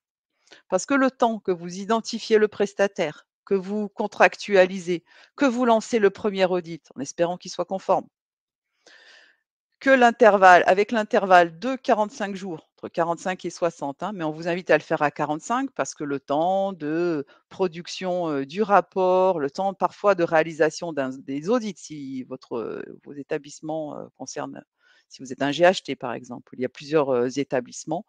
Parce que le temps que vous identifiez le prestataire, que vous contractualisez, que vous lancez le premier audit, en espérant qu'il soit conforme, que avec l'intervalle de 45 jours, entre 45 et 60, hein, mais on vous invite à le faire à 45 parce que le temps de production du rapport, le temps parfois de réalisation des audits, si vos établissements concernent, si vous êtes un GHT par exemple, il y a plusieurs établissements,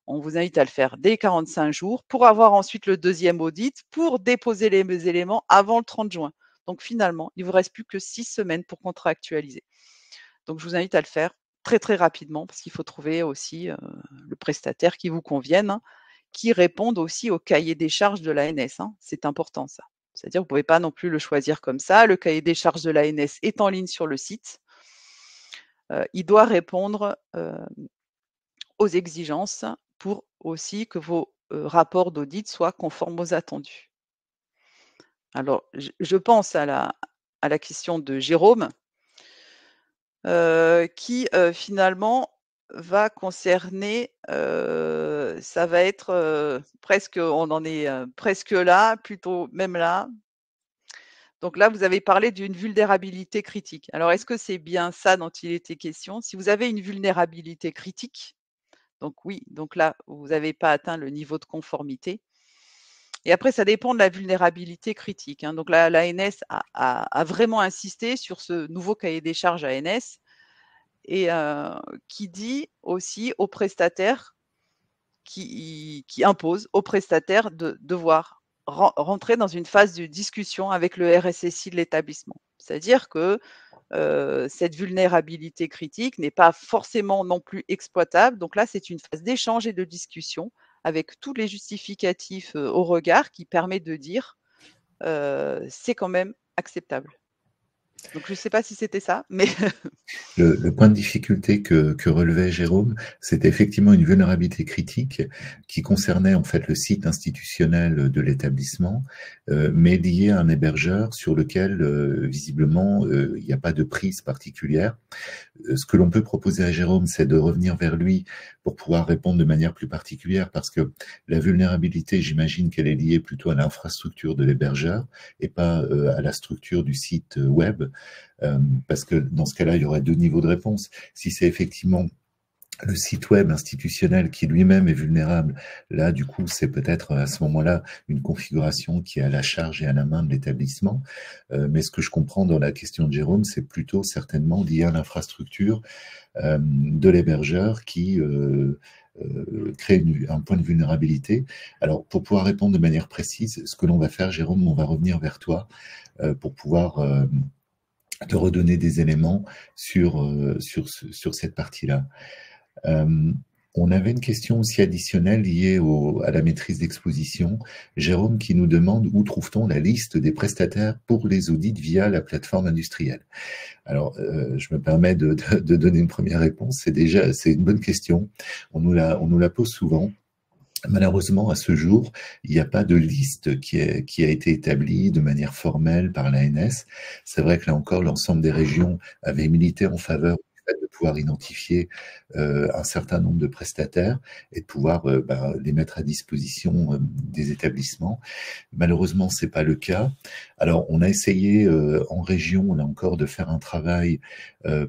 on vous invite à le faire dès 45 jours pour avoir ensuite le deuxième audit pour déposer les éléments avant le 30 juin. Donc finalement, il ne vous reste plus que 6 semaines pour contractualiser. Donc, je vous invite à le faire très, très rapidement parce qu'il faut trouver aussi le prestataire qui vous convienne, hein, qui réponde aussi au cahier des charges de l'ANS, hein. C'est important ça. C'est-à-dire que vous ne pouvez pas non plus le choisir comme ça. Le cahier des charges de l'ANS est en ligne sur le site. Il doit répondre aux exigences pour aussi que vos rapports d'audit soient conformes aux attendus. Alors, je pense à la question de Jérôme, qui finalement va concerner, ça va être presque, on en est presque là, plutôt même là. Donc là, vous avez parlé d'une vulnérabilité critique. Alors, est-ce que c'est bien ça dont il était question? Si vous avez une vulnérabilité critique, donc oui, donc là, vous n'avez pas atteint le niveau de conformité. Et après, ça dépend de la vulnérabilité critique, hein. Donc l'ANS a vraiment insisté sur ce nouveau cahier des charges ANS et qui dit aussi aux prestataires, qui impose aux prestataires de devoir rentrer dans une phase de discussion avec le RSSI de l'établissement. C'est-à-dire que cette vulnérabilité critique n'est pas forcément non plus exploitable. Donc là, c'est une phase d'échange et de discussion avec tous les justificatifs au regard qui permet de dire c'est quand même acceptable. Donc je ne sais pas si c'était ça, mais Le point de difficulté que relevait Jérôme, c'était effectivement une vulnérabilité critique qui concernait en fait le site institutionnel de l'établissement, mais lié à un hébergeur sur lequel visiblement il n'y a pas de prise particulière. Ce que l'on peut proposer à Jérôme, c'est de revenir vers lui pour pouvoir répondre de manière plus particulière, parce que la vulnérabilité, j'imagine qu'elle est liée plutôt à l'infrastructure de l'hébergeur et pas à la structure du site web, parce que dans ce cas-là, il y aurait deux niveaux de réponse. Si c'est effectivement le site web institutionnel qui lui-même est vulnérable, là, du coup, c'est peut-être à ce moment-là une configuration qui est à la charge et à la main de l'établissement. Mais ce que je comprends dans la question de Jérôme, c'est plutôt certainement lié à l'infrastructure de l'hébergeur qui crée un point de vulnérabilité. Alors, pour pouvoir répondre de manière précise, ce que l'on va faire, Jérôme, on va revenir vers toi pour pouvoir te redonner des éléments sur cette partie-là. On avait une question aussi additionnelle liée à la maîtrise d'exposition. Jérôme qui nous demande où trouve-t-on la liste des prestataires pour les audits via la plateforme industrielle. Alors, je me permets de donner une première réponse. C'est une bonne question. On nous la pose souvent. Malheureusement, à ce jour, il n'y a pas de liste qui a été établie de manière formelle par l'ANS. C'est vrai que là encore, l'ensemble des régions avaient milité en faveur du fait de pouvoir identifier un certain nombre de prestataires et de pouvoir les mettre à disposition des établissements. Malheureusement, c'est pas le cas. Alors, on a essayé en région, là encore, de faire un travail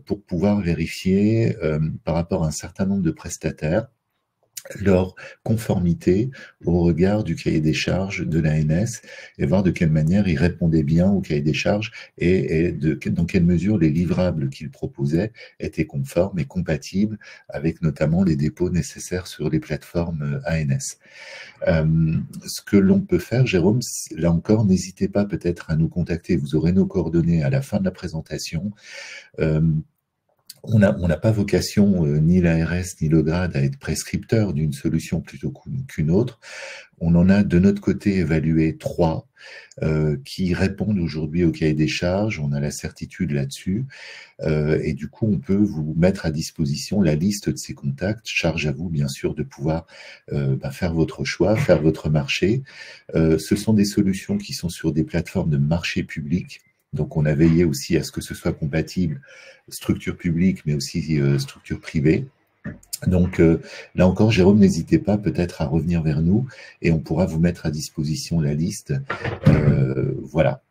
pour pouvoir vérifier par rapport à un certain nombre de prestataires leur conformité au regard du cahier des charges de l'ANS et voir de quelle manière ils répondaient bien au cahier des charges et dans quelle mesure les livrables qu'ils proposaient étaient conformes et compatibles avec notamment les dépôts nécessaires sur les plateformes ANS. Ce que l'on peut faire, Jérôme, là encore, n'hésitez pas peut-être à nous contacter. Vous aurez nos coordonnées à la fin de la présentation. On n'a pas vocation, ni l'ARS ni le GRAD, à être prescripteur d'une solution plutôt qu'une autre. On en a de notre côté évalué 3 qui répondent aujourd'hui au cahier des charges. On a la certitude là-dessus. Et du coup, on peut vous mettre à disposition la liste de ces contacts. Charge à vous, bien sûr, de pouvoir faire votre choix, faire votre marché. Ce sont des solutions qui sont sur des plateformes de marché public. Donc, on a veillé aussi à ce que ce soit compatible structure publique, mais aussi structure privée. Donc, là encore, Jérôme, n'hésitez pas peut-être à revenir vers nous et on pourra vous mettre à disposition la liste. Voilà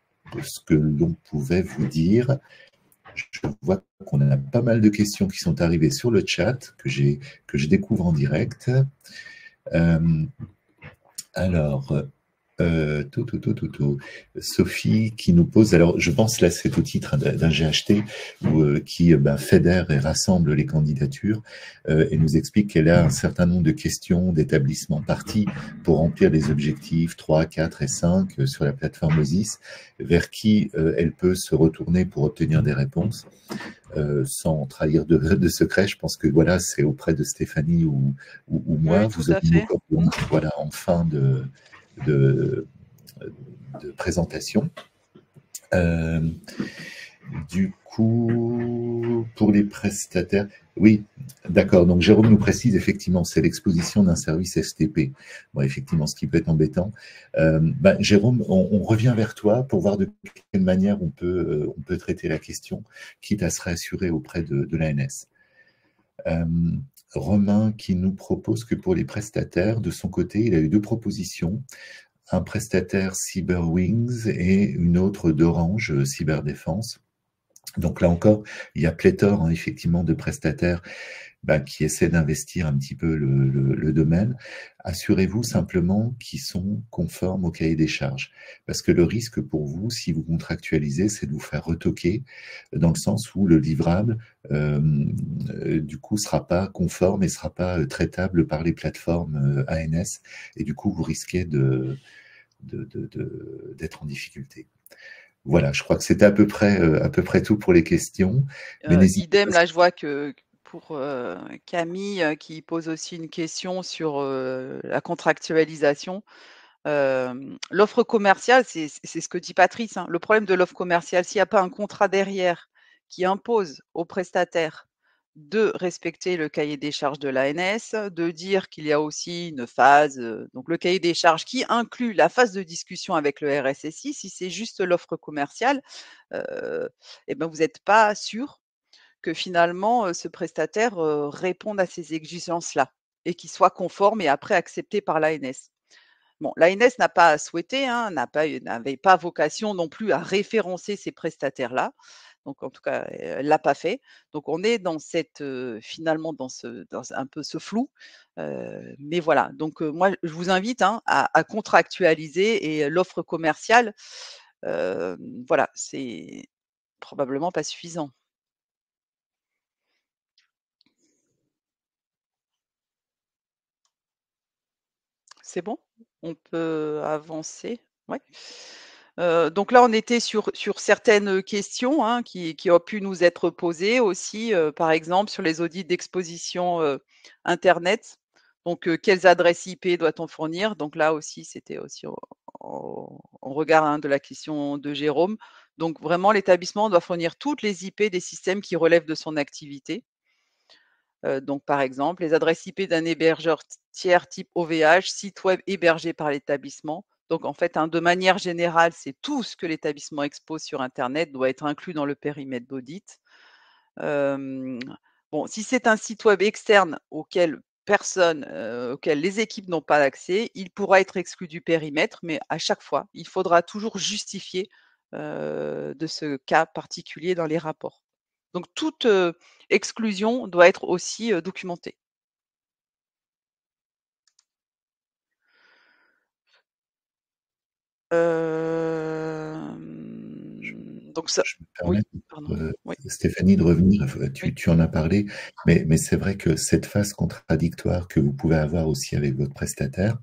ce que l'on pouvait vous dire. Je vois qu'on a pas mal de questions qui sont arrivées sur le chat, que je découvre en direct. Alors, Sophie qui nous pose, alors je pense là c'est au titre d'un GHT qui fédère et rassemble les candidatures et nous explique qu'elle a un certain nombre de questions d'établissements partis pour remplir les objectifs 3, 4 et 5 sur la plateforme OSIS, vers qui elle peut se retourner pour obtenir des réponses. Sans trahir de secret, je pense que voilà, c'est auprès de Stéphanie ou moi, Oui, tout vous à aurez nos fait. coordonnées, voilà, en fin de présentation. Du coup, pour les prestataires, oui, d'accord. Donc Jérôme nous précise effectivement, c'est l'exposition d'un service STP. Bon, effectivement, ce qui peut être embêtant. Jérôme, on revient vers toi pour voir de quelle manière on peut traiter la question, quitte à se réassurer auprès de l'ANS. Romain qui nous propose que pour les prestataires, de son côté, il a eu 2 propositions. Un prestataire Cyberwings et une autre d'Orange Cyberdéfense. Donc là encore, il y a pléthore effectivement de prestataires qui essaient d'investir un petit peu le domaine. Assurez-vous simplement qu'ils sont conformes au cahier des charges. Parce que le risque pour vous, si vous contractualisez, c'est de vous faire retoquer dans le sens où le livrable, du coup, sera pas conforme et sera pas traitable par les plateformes ANS. Et du coup, vous risquez d'être en difficulté. Voilà, je crois que c'était à peu près tout pour les questions. Mais n'hésitez Idem, pas. là, je vois que pour Camille qui pose aussi une question sur la contractualisation. L'offre commerciale, c'est ce que dit Patrice, hein. Le problème de l'offre commerciale, s'il n'y a pas un contrat derrière qui impose aux prestataires de respecter le cahier des charges de l'ANS, de dire qu'il y a aussi une phase, donc le cahier des charges qui inclut la phase de discussion avec le RSSI. Si c'est juste l'offre commerciale, vous n'êtes pas sûr que finalement, ce prestataire, réponde à ces exigences-là et qu'il soit conforme et après accepté par l'ANS. Bon, l'ANS n'a pas souhaité, hein, n'avait pas vocation non plus à référencer ces prestataires-là. donc en tout cas, elle l'a pas fait. Donc on est dans cette, finalement dans un peu ce flou, mais voilà, donc moi je vous invite, hein, à contractualiser et l'offre commerciale, voilà, c'est probablement pas suffisant. C'est bon? On peut avancer? Ouais. Donc là, on était sur certaines questions, hein, qui ont pu nous être posées aussi, par exemple sur les audits d'exposition, internet. Donc, quelles adresses IP doit-on fournir? Donc là aussi, c'était aussi en regard, hein, de la question de Jérôme. Donc vraiment, l'établissement doit fournir toutes les IP des systèmes qui relèvent de son activité. Donc par exemple, les adresses IP d'un hébergeur tiers type OVH, site web hébergé par l'établissement. Donc en fait, hein, de manière générale, c'est tout ce que l'établissement expose sur internet doit être inclus dans le périmètre d'audit. Hem, bon, si c'est un site web externe auquel les équipes n'ont pas accès, il pourra être exclu du périmètre, mais à chaque fois, il faudra toujours justifier, de ce cas particulier dans les rapports. Donc toute, exclusion doit être aussi, documentée. Donc ça Je me oui, permets, pardon. Oui, Stéphanie, de revenir. oui. Tu en as parlé, mais c'est vrai que cette phase contradictoire que vous pouvez avoir aussi avec votre prestataire,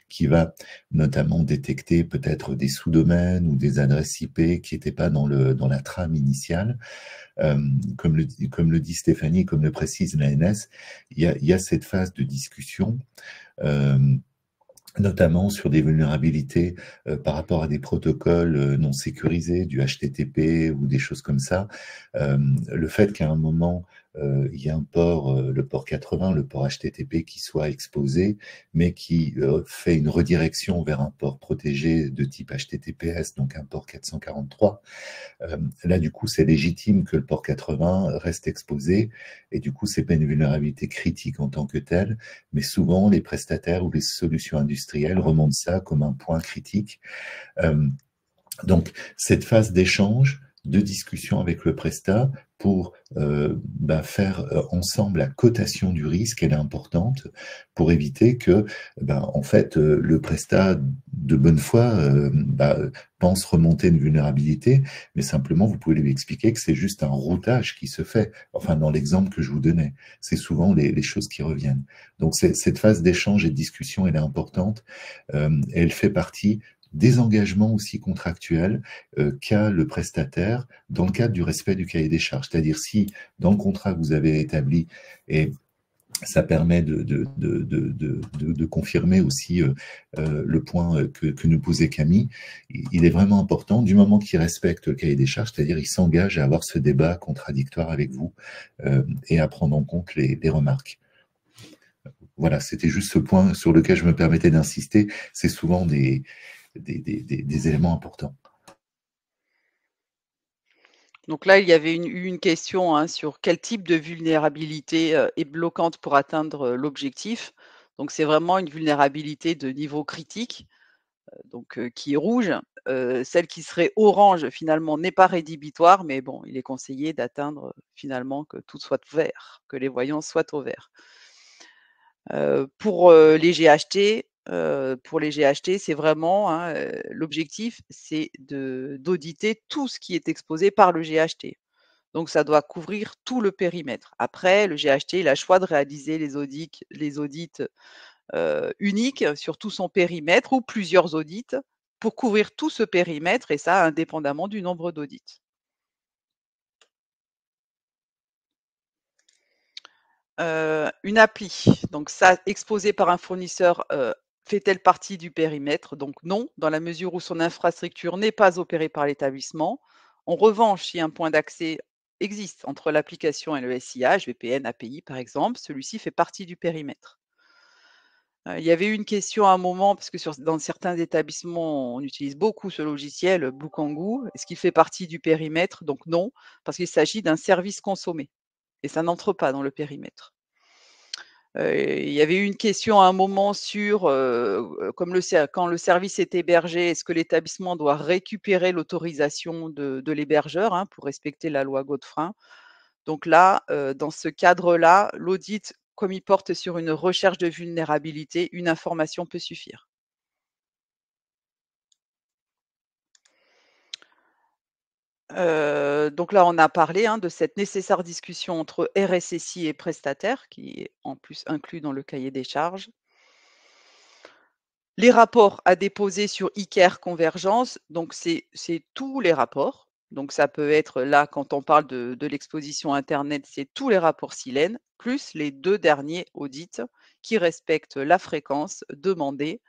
qui va notamment détecter peut-être des sous-domaines ou des adresses IP qui n'étaient pas dans la trame initiale, comme le dit Stéphanie, comme le précise l'ANS, il y a cette phase de discussion. Euh, Notamment sur des vulnérabilités par rapport à des protocoles non sécurisés, du HTTP ou des choses comme ça. Le fait qu'à un moment, il y a un port, le port 80, le port HTTP qui soit exposé, mais qui fait une redirection vers un port protégé de type HTTPS, donc un port 443. Là, du coup, c'est légitime que le port 80 reste exposé, et du coup, c'est pas une vulnérabilité critique en tant que telle, mais souvent, les prestataires ou les solutions industrielles remontent ça comme un point critique. Euh, donc, cette phase d'échange, de discussion avec le prestat pour faire ensemble la cotation du risque, elle est importante pour éviter que, en fait, le prestat de bonne foi pense remonter une vulnérabilité, mais simplement vous pouvez lui expliquer que c'est juste un routage qui se fait. Enfin, dans l'exemple que je vous donnais, c'est souvent les choses qui reviennent. Donc, cette phase d'échange et de discussion, elle est importante. Elle fait partie des engagements aussi contractuels qu'a le prestataire dans le cadre du respect du cahier des charges. C'est-à-dire si dans le contrat que vous avez établi, et ça permet de confirmer aussi le point que nous posait Camille, il est vraiment important, du moment qu'il respecte le cahier des charges, c'est-à-dire il s'engage à avoir ce débat contradictoire avec vous et à prendre en compte les remarques. Voilà, c'était juste ce point sur lequel je me permettais d'insister. C'est souvent des éléments importants. Donc là, il y avait une question, hein, sur quel type de vulnérabilité, est bloquante pour atteindre, l'objectif. Donc c'est vraiment une vulnérabilité de niveau critique, donc qui est rouge. Celle qui serait orange, finalement, n'est pas rédhibitoire, mais bon, il est conseillé d'atteindre, finalement, que tout soit vert, que les voyants soient au vert. Pour les GHT, c'est vraiment, hein, l'objectif, c'est d'auditer tout ce qui est exposé par le GHT. Donc ça doit couvrir tout le périmètre. Après, le GHT, il a le choix de réaliser les audits, uniques sur tout son périmètre ou plusieurs audits pour couvrir tout ce périmètre et ça indépendamment du nombre d'audits. Une appli, donc ça, exposée par un fournisseur, fait-elle partie du périmètre? Donc non, dans la mesure où son infrastructure n'est pas opérée par l'établissement. En revanche, si un point d'accès existe entre l'application et le SIH, VPN, API par exemple, celui-ci fait partie du périmètre. Il y avait eu une question à un moment, parce que dans certains établissements, on utilise beaucoup ce logiciel, Bluekangoo. Est-ce qu'il fait partie du périmètre? Donc non, parce qu'il s'agit d'un service consommé et ça n'entre pas dans le périmètre. Il y avait eu une question à un moment sur, quand le service est hébergé, est-ce que l'établissement doit récupérer l'autorisation de l'hébergeur, hein, pour respecter la loi Godefrein? Donc là, dans ce cadre-là, l'audit, comme il porte sur une recherche de vulnérabilité, une information peut suffire. Donc là, on a parlé, hein, de cette nécessaire discussion entre RSSI et prestataire, qui est en plus inclus dans le cahier des charges. Les rapports à déposer sur ICARE Convergence, donc c'est tous les rapports. Donc ça peut être là, quand on parle de l'exposition internet, c'est tous les rapports Silène, plus les 2 derniers audits qui respectent la fréquence demandée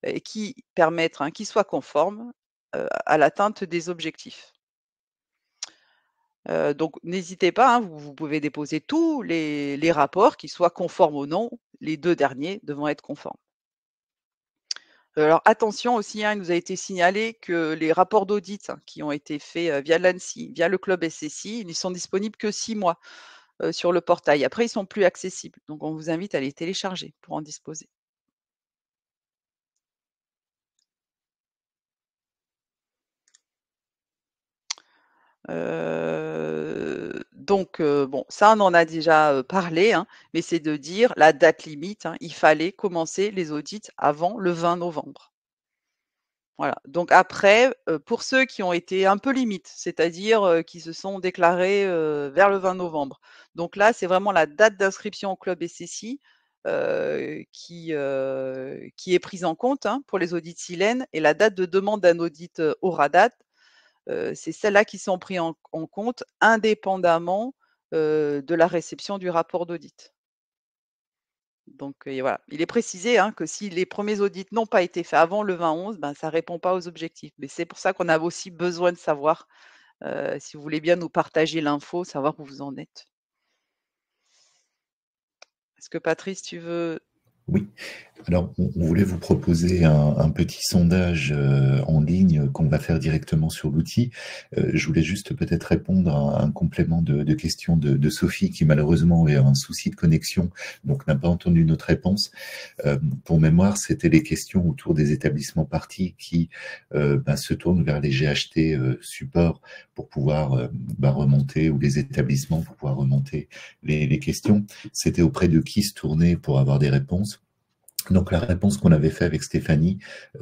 et qui permettent, hein, qui soient conformes, à l'atteinte des objectifs. Donc n'hésitez pas, hein, vous pouvez déposer tous les rapports, qu'ils soient conformes ou non, les 2 derniers devront être conformes. Alors attention aussi, hein, il nous a été signalé que les rapports d'audit, hein, qui ont été faits, via l'ANSSI, via le club SSI, ils ne sont disponibles que 6 mois, sur le portail. Après, ils sont plus accessibles, donc on vous invite à les télécharger pour en disposer. Bon, ça, on en a déjà, parlé, hein, mais c'est de dire la date limite, hein, il fallait commencer les audits avant le 20 novembre. Voilà, donc après, pour ceux qui ont été un peu limites, c'est-à-dire, qui se sont déclarés, vers le 20 novembre. Donc là, c'est vraiment la date d'inscription au club SSI, qui est prise en compte, hein, pour les audits Silène, et la date de demande d'un audit, Horadat, c'est celles-là qui sont pris en compte indépendamment, de la réception du rapport d'audit. Donc voilà, il est précisé, hein, que si les premiers audits n'ont pas été faits avant le 20/11, ben, ça répond pas aux objectifs. Mais c'est pour ça qu'on avait aussi besoin de savoir, si vous voulez bien nous partager l'info, savoir où vous en êtes. Est-ce que Patrice, tu veux? Oui. Alors, on voulait vous proposer un petit sondage en ligne qu'on va faire directement sur l'outil. Je voulais juste peut-être répondre à un complément de question de Sophie qui malheureusement a un souci de connexion, donc n'a pas entendu notre réponse. Pour mémoire, c'était les questions autour des établissements partis qui se tournent vers les GHT support pour pouvoir remonter, ou les établissements pour pouvoir remonter les questions. C'était auprès de qui se tourner pour avoir des réponses. Donc la réponse qu'on avait fait avec Stéphanie,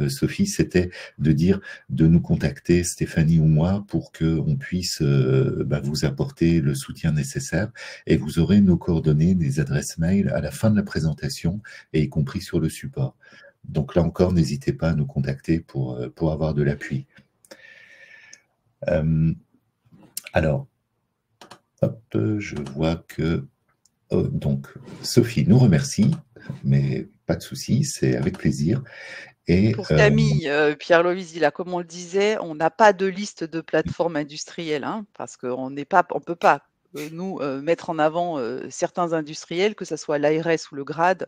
Sophie, c'était de dire de nous contacter, Stéphanie ou moi, pour que on puisse vous apporter le soutien nécessaire, et vous aurez nos coordonnées, des adresses mail à la fin de la présentation, et y compris sur le support. Donc là encore, n'hésitez pas à nous contacter pour avoir de l'appui. Alors, hop, je vois que donc Sophie nous remercie, mais pas de souci, c'est avec plaisir. Et Pour Camille, Pierre-Loïs, comme on le disait, on n'a pas de liste de plateformes industrielles, hein, parce qu'on peut pas, nous, mettre en avant, certains industriels, que ça soit l'ARS ou le GRAD.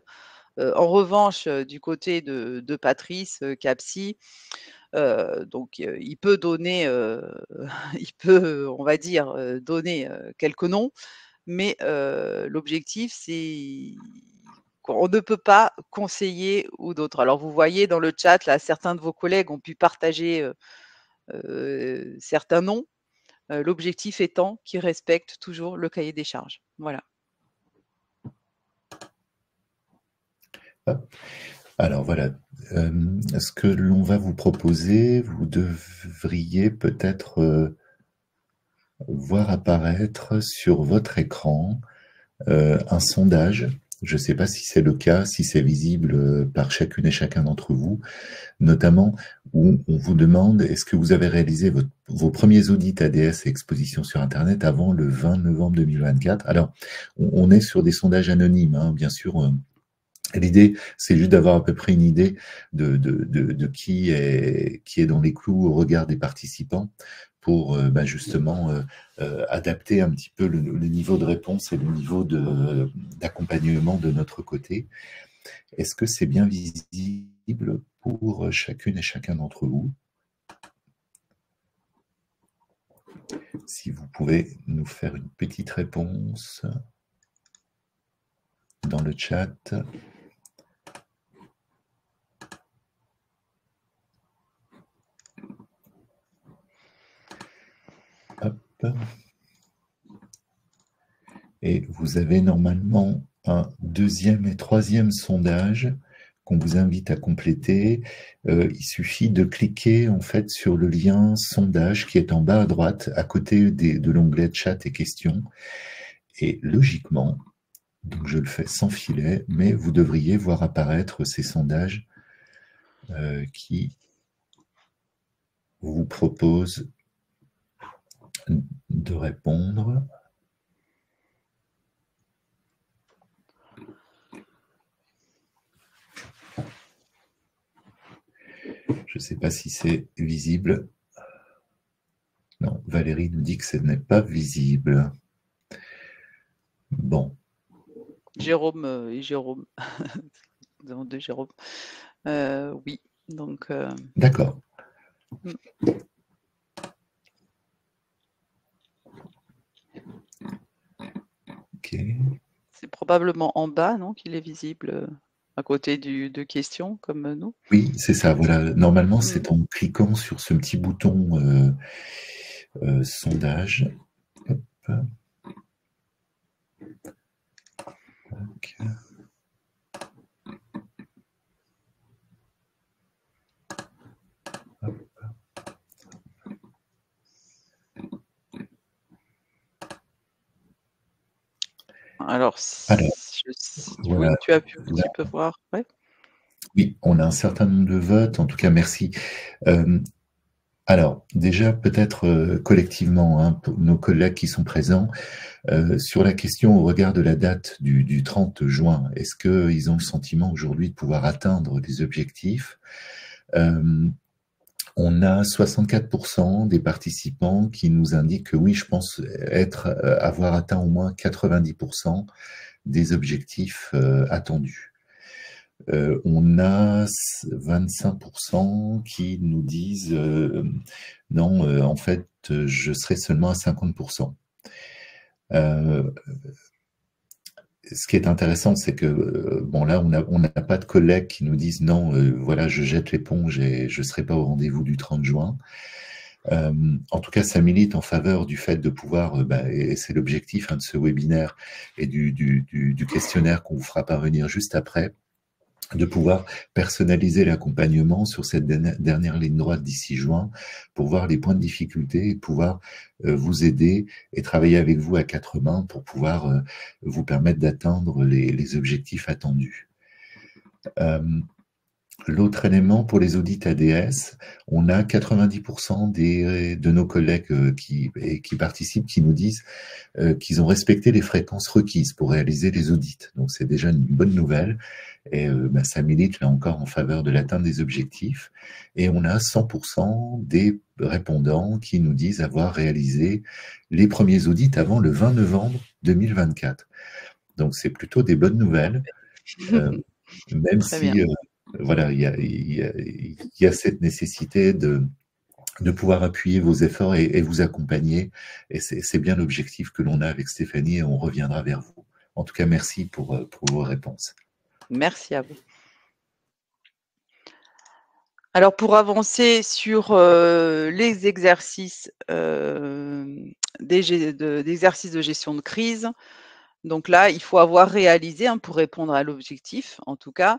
En revanche, du côté de Patrice, Capsi, il peut donner, il peut, on va dire, donner, quelques noms, mais l'objectif, c'est qu'on ne peut pas conseiller ou d'autres. Alors vous voyez dans le chat, là, certains de vos collègues ont pu partager, certains noms, l'objectif étant qu'ils respectent toujours le cahier des charges. Voilà. Alors voilà, ce que l'on va vous proposer, vous devriez peut-être voir apparaître sur votre écran un sondage. Je ne sais pas si c'est le cas, si c'est visible par chacune et chacun d'entre vous, notamment où on vous demande est-ce que vous avez réalisé vos premiers audits ADS et exposition sur Internet avant le 20 novembre 2024. Alors, on est sur des sondages anonymes, hein, bien sûr. L'idée, c'est juste d'avoir à peu près une idée de qui est dans les clous au regard des participants, pour justement adapter un petit peu le niveau de réponse et le niveau d'accompagnement de notre côté. Est-ce que c'est bien visible pour chacune et chacun d'entre vous? Si vous pouvez nous faire une petite réponse. dans le chat. Hop. Et vous avez normalement un deuxième et troisième sondage qu'on vous invite à compléter. Il suffit de cliquer en fait sur le lien sondage qui est en bas à droite, à côté de l'onglet chat et questions. Et logiquement, donc je le fais sans filet, mais vous devriez voir apparaître ces sondages qui vous proposent de répondre. Je ne sais pas si c'est visible. Non, Valérie nous dit que ce n'est pas visible. Bon. Jérôme et Jérôme. Nous avons deux Jérôme. Oui, donc... D'accord. Ok. C'est probablement en bas, non, qu'il est visible, à côté de questions, comme nous. Oui, c'est ça, voilà. Normalement, c'est en cliquant sur ce petit bouton sondage. Hop. Okay. Alors, voilà. oui, tu as pu un petit peu voir, ouais. Oui, on a un certain nombre de votes, en tout cas merci. Alors, déjà, peut-être collectivement, hein, pour nos collègues qui sont présents, sur la question au regard de la date du 30 juin, est-ce qu'ils ont le sentiment aujourd'hui de pouvoir atteindre les objectifs? On a 64% des participants qui nous indiquent que oui, je pense avoir atteint au moins 90% des objectifs attendus. On a 25% qui nous disent non, en fait, je serai seulement à 50%. Ce qui est intéressant, c'est que bon là, on n'a pas de collègues qui nous disent non, voilà, je jette l'éponge et je ne serai pas au rendez-vous du 30 juin. En tout cas, ça milite en faveur du fait de pouvoir, et c'est l'objectif de ce webinaire et du questionnaire qu'on vous fera parvenir juste après, de pouvoir personnaliser l'accompagnement sur cette dernière ligne droite d'ici juin pour voir les points de difficulté et pouvoir vous aider et travailler avec vous à quatre mains pour pouvoir vous permettre d'atteindre les objectifs attendus. L'autre élément, pour les audits ADS, on a 90% de nos collègues qui participent, qui nous disent qu'ils ont respecté les fréquences requises pour réaliser les audits. Donc c'est déjà une bonne nouvelle et ça milite là encore en faveur de l'atteinte des objectifs. Et on a 100% des répondants qui nous disent avoir réalisé les premiers audits avant le 20 novembre 2024. Donc c'est plutôt des bonnes nouvelles, même si voilà, il y a cette nécessité de pouvoir appuyer vos efforts et vous accompagner. Et c'est bien l'objectif que l'on a avec Stéphanie et on reviendra vers vous. En tout cas, merci pour vos réponses. Merci à vous. Alors, pour avancer sur les exercices d'exercices de gestion de crise, donc là, il faut avoir réalisé, pour répondre à l'objectif, en tout cas,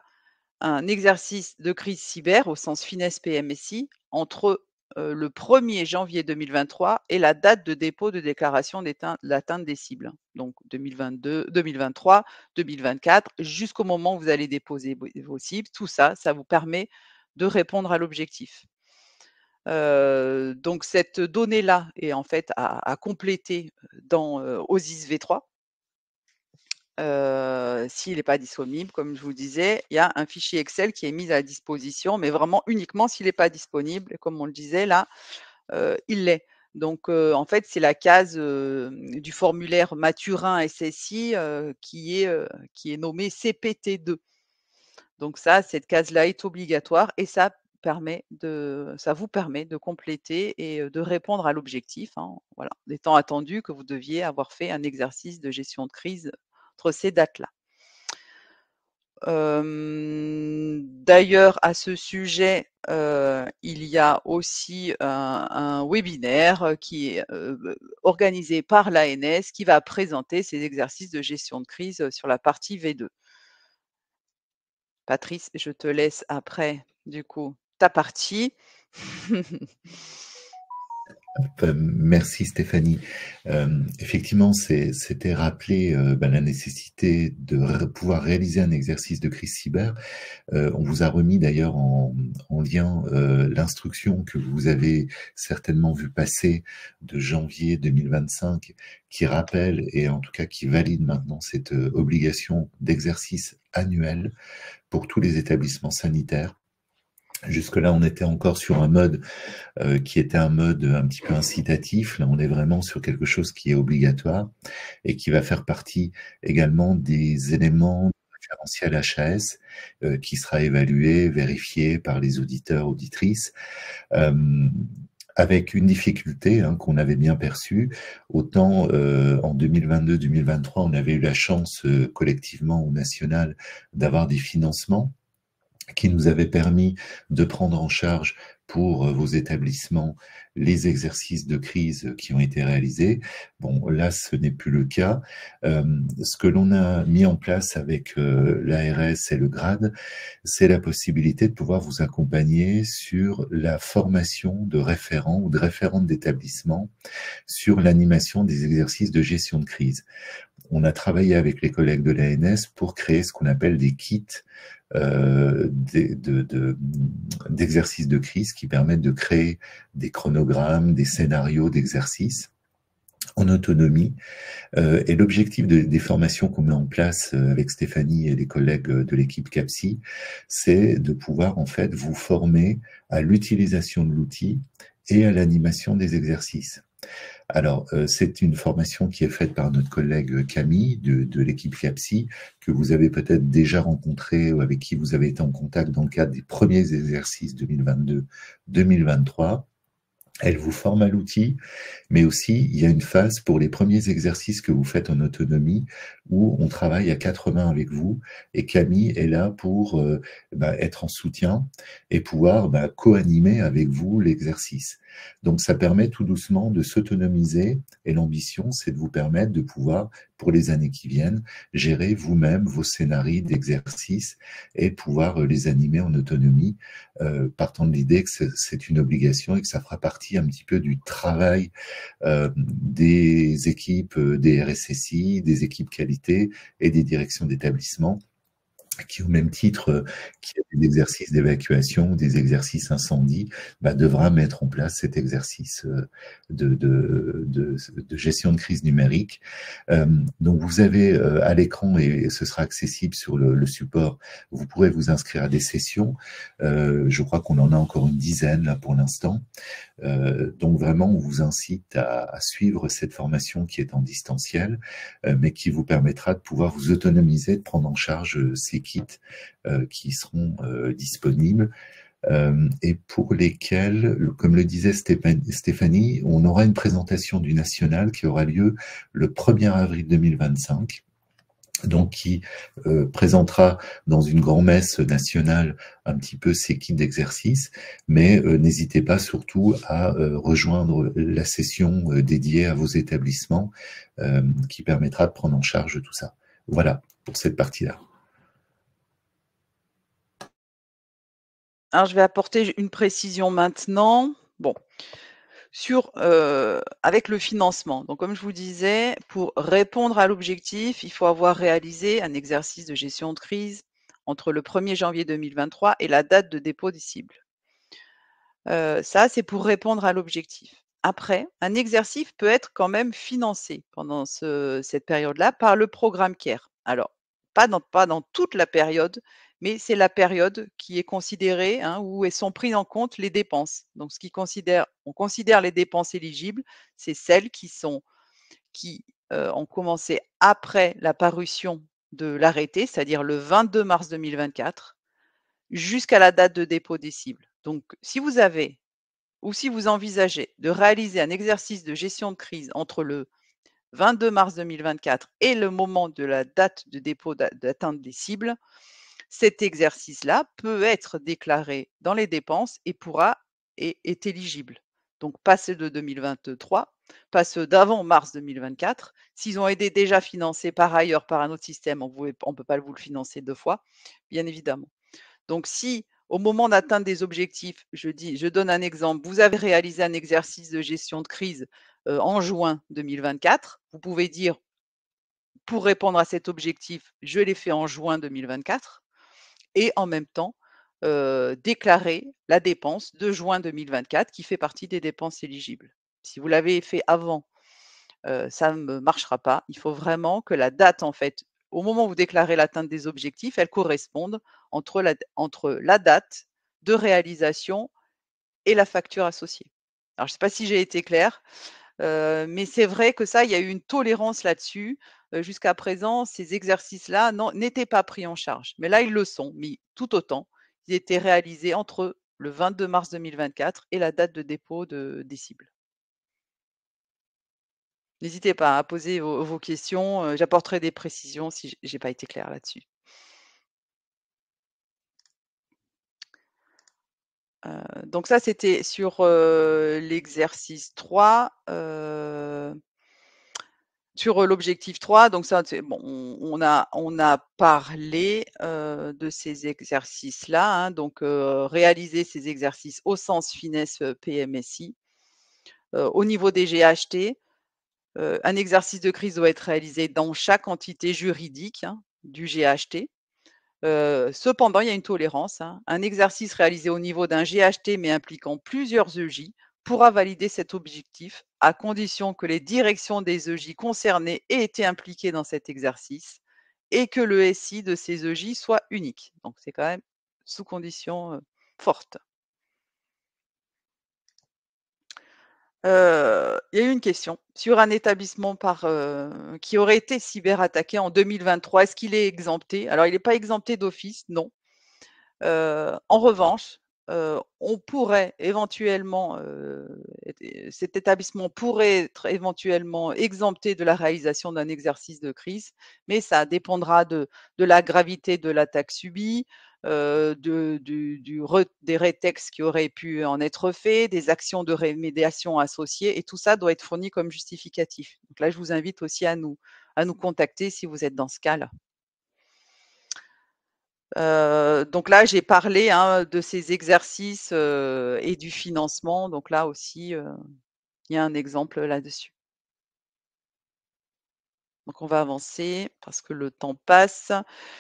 un exercice de crise cyber au sens finesse PMSI entre le 1er janvier 2023 et la date de dépôt de déclaration d'atteinte des cibles. Donc 2022, 2023, 2024, jusqu'au moment où vous allez déposer vos cibles. Tout ça, ça vous permet de répondre à l'objectif. Donc cette donnée-là est en fait à compléter dans OSIS V3. S'il n'est pas disponible, comme je vous disais, il y a un fichier Excel qui est mis à disposition, mais vraiment uniquement s'il n'est pas disponible. Et comme on le disait là, il l'est. Donc, en fait, c'est la case du formulaire Mathurin SSI qui est nommée CPT2. Donc ça, cette case-là est obligatoire et ça vous permet de compléter et de répondre à l'objectif, voilà, des temps attendus que vous deviez avoir fait un exercice de gestion de crise entre ces dates-là. d'ailleurs, à ce sujet, il y a aussi un webinaire qui est organisé par l'ANS qui va présenter ces exercices de gestion de crise sur la partie V2. Patrice, je te laisse après, du coup, ta partie. Merci Stéphanie. Effectivement, c'était rappelé la nécessité de pouvoir réaliser un exercice de crise cyber. On vous a remis d'ailleurs en lien l'instruction que vous avez certainement vu passer de janvier 2025, qui rappelle et en tout cas qui valide maintenant cette obligation d'exercice annuel pour tous les établissements sanitaires. Jusque-là, on était encore sur un mode qui était un mode un petit peu incitatif. Là, on est vraiment sur quelque chose qui est obligatoire et qui va faire partie également des éléments référentiel HAS qui sera évalué, vérifié par les auditeurs, auditrices, avec une difficulté qu'on avait bien perçue. Autant en 2022-2023, on avait eu la chance collectivement au national d'avoir des financements qui nous avait permis de prendre en charge pour vos établissements les exercices de crise qui ont été réalisés. Bon, là, ce n'est plus le cas. Ce que l'on a mis en place avec l'ARS et le GRAD, c'est la possibilité de pouvoir vous accompagner sur la formation de référents ou de référentes d'établissement sur l'animation des exercices de gestion de crise. On a travaillé avec les collègues de l'ANS pour créer ce qu'on appelle des kits d'exercices de crise qui permettent de créer des chronogrammes, des scénarios d'exercices en autonomie. Et l'objectif des formations qu'on met en place avec Stéphanie et les collègues de l'équipe CAPSI, c'est de pouvoir en fait vous former à l'utilisation de l'outil et à l'animation des exercices. Alors, c'est une formation qui est faite par notre collègue Camille de l'équipe CAPSI, que vous avez peut-être déjà rencontré ou avec qui vous avez été en contact dans le cadre des premiers exercices 2022-2023. Elle vous forme à l'outil, mais aussi il y a une phase pour les premiers exercices que vous faites en autonomie où on travaille à 4 mains avec vous et Camille est là pour être en soutien et pouvoir co-animer avec vous l'exercice. Donc ça permet tout doucement de s'autonomiser et l'ambition c'est de vous permettre de pouvoir, pour les années qui viennent, gérer vous-même vos scénarios d'exercice et pouvoir les animer en autonomie, partant de l'idée que c'est une obligation et que ça fera partie un petit peu du travail des équipes des RSSI, des équipes qualité et des directions d'établissement qui, au même titre qu'il y a des exercices d'évacuation, des exercices incendie, devra mettre en place cet exercice de gestion de crise numérique. Donc, vous avez à l'écran, et ce sera accessible sur le support, vous pourrez vous inscrire à des sessions. Je crois qu'on en a encore une dizaine là pour l'instant. Donc vraiment, on vous incite à suivre cette formation qui est en distanciel, mais qui vous permettra de pouvoir vous autonomiser, de prendre en charge ces kits qui seront disponibles et pour lesquels, comme le disait Stéphanie, on aura une présentation du national qui aura lieu le 1er avril 2025. Donc qui présentera dans une grand-messe nationale un petit peu ces kits d'exercice, mais n'hésitez pas surtout à rejoindre la session dédiée à vos établissements qui permettra de prendre en charge tout ça. Voilà pour cette partie-là. Alors, je vais apporter une précision maintenant. Bon. Avec le financement. Donc, comme je vous disais, pour répondre à l'objectif, il faut avoir réalisé un exercice de gestion de crise entre le 1er janvier 2023 et la date de dépôt des cibles. Ça, c'est pour répondre à l'objectif. Après, un exercice peut être quand même financé pendant cette période-là par le programme CARE. Alors, pas dans toute la période, mais c'est la période qui est considérée où sont prises en compte les dépenses. Donc, on considère les dépenses éligibles, c'est celles qui ont commencé après la parution de l'arrêté, c'est-à-dire le 22 mars 2024, jusqu'à la date de dépôt des cibles. Donc, si vous avez ou si vous envisagez de réaliser un exercice de gestion de crise entre le 22 mars 2024 et le moment de la date de dépôt d'atteinte des cibles, cet exercice-là peut être déclaré dans les dépenses et est éligible. Donc pas ceux de 2023, pas ceux d'avant mars 2024. S'ils ont été déjà financés par ailleurs par un autre système, on ne peut pas vous le financer 2 fois, bien évidemment. Donc si au moment d'atteindre des objectifs, je donne un exemple, vous avez réalisé un exercice de gestion de crise, en juin 2024, vous pouvez dire: «Pour répondre à cet objectif, je l'ai fait en juin 2024» et en même temps, déclarer la dépense de juin 2024 qui fait partie des dépenses éligibles. Si vous l'avez fait avant, ça ne marchera pas. Il faut vraiment que la date, en fait, au moment où vous déclarez l'atteinte des objectifs, elle corresponde entre la date de réalisation et la facture associée. Alors, je ne sais pas si j'ai été claire, mais c'est vrai que ça, il y a eu une tolérance là-dessus. Jusqu'à présent, ces exercices-là n'étaient pas pris en charge. Mais là, ils le sont, mais tout autant. Ils étaient réalisés entre le 22 mars 2024 et la date de dépôt des cibles. N'hésitez pas à poser vos questions, j'apporterai des précisions si j'ai pas été claire là-dessus. Donc ça, c'était sur, l'exercice 3, sur, l'objectif 3, donc ça, c'est bon, on a parlé, de ces exercices-là, hein, donc réaliser ces exercices au sens finesse, PMSI. Au niveau des GHT, un exercice de crise doit être réalisé dans chaque entité juridique, hein, du GHT. Cependant, il y a une tolérance, hein. Un exercice réalisé au niveau d'un GHT, mais impliquant plusieurs EJ, pourra valider cet objectif à condition que les directions des EJ concernées aient été impliquées dans cet exercice et que le SI de ces EJ soit unique. Donc c'est quand même sous condition, forte. Il y a eu une question sur un établissement qui aurait été cyberattaqué en 2023. Est-ce qu'il est exempté? Alors il n'est pas exempté d'office, non. En revanche, on pourrait éventuellement, cet établissement pourrait être éventuellement exempté de la réalisation d'un exercice de crise, mais ça dépendra de la gravité de l'attaque subie, des rétex qui auraient pu en être faits, des actions de rémédiation associées et tout ça doit être fourni comme justificatif. Donc là, je vous invite aussi à nous contacter si vous êtes dans ce cas-là. Donc là, j'ai parlé, hein, de ces exercices, et du financement. Donc là aussi, il y a un exemple là-dessus. Donc on va avancer parce que le temps passe.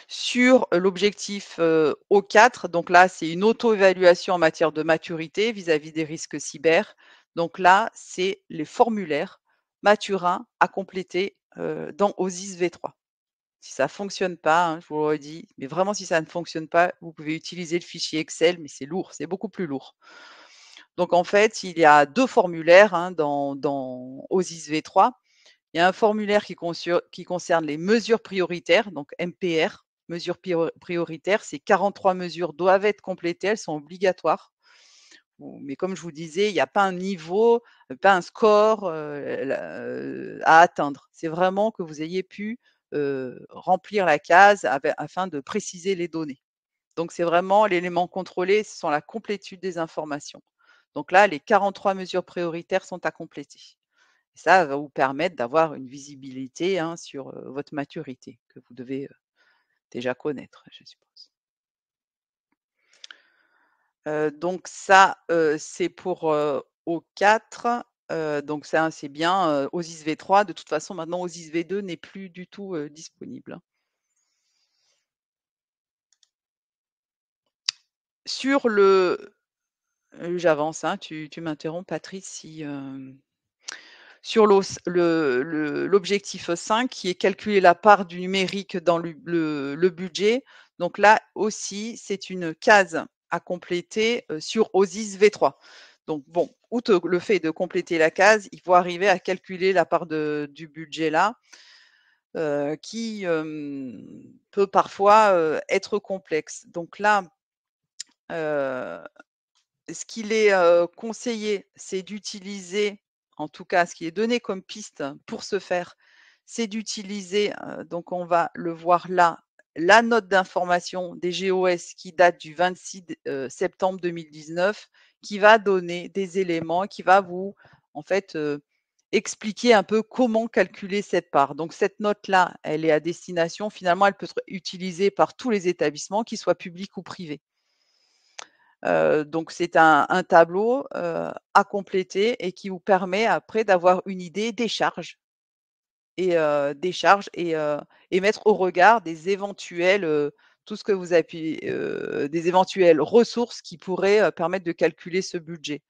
Sur l'objectif, O4, donc là, c'est une auto-évaluation en matière de maturité vis-à-vis des risques cyber. Donc là, c'est les formulaires Maturin à compléter, dans OSIS V3. Si ça fonctionne pas, hein, je vous le redis, mais vraiment si ça ne fonctionne pas, vous pouvez utiliser le fichier Excel, mais c'est lourd, c'est beaucoup plus lourd. Donc en fait, il y a 2 formulaires, hein, dans OSIS V3. Il y a un formulaire qui concerne les mesures prioritaires, donc MPR, mesures prioritaires, ces 43 mesures doivent être complétées, elles sont obligatoires. Mais comme je vous disais, il n'y a pas un niveau, pas un score, à atteindre. C'est vraiment que vous ayez pu, remplir la case afin de préciser les données. Donc c'est vraiment l'élément contrôlé, ce sont la complétude des informations. Donc là, les 43 mesures prioritaires sont à compléter. Et ça va vous permettre d'avoir une visibilité, hein, sur, votre maturité que vous devez, déjà connaître, je suppose. Donc ça, c'est pour, O4, donc ça, c'est bien, OSIS V3. De toute façon, maintenant, OSIS V2 n'est plus du tout, disponible, hein. Sur j'avance, hein, tu m'interromps Patrice si, sur l'objectif 5 qui est calculer la part du numérique dans le budget. Donc là aussi, c'est une case à compléter, sur OSIS V3. Donc bon, outre le fait de compléter la case, il faut arriver à calculer la part du budget là, qui, peut parfois, être complexe. Donc là, heu, ce qu'il est, conseillé, c'est d'utiliser, en tout cas ce qui est donné comme piste pour ce faire, c'est d'utiliser, donc on va le voir là, la note d'information des GOS qui date du 26 septembre 2019, qui va donner des éléments, qui va vous, en fait, expliquer un peu comment calculer cette part. Donc cette note-là, elle est à destination, finalement, elle peut être utilisée par tous les établissements, qu'ils soient publics ou privés. Donc c'est un tableau, à compléter et qui vous permet après d'avoir une idée des charges et mettre au regard des éventuels, tout ce que vous avez pu des éventuelles ressources qui pourraient, permettre de calculer ce budget.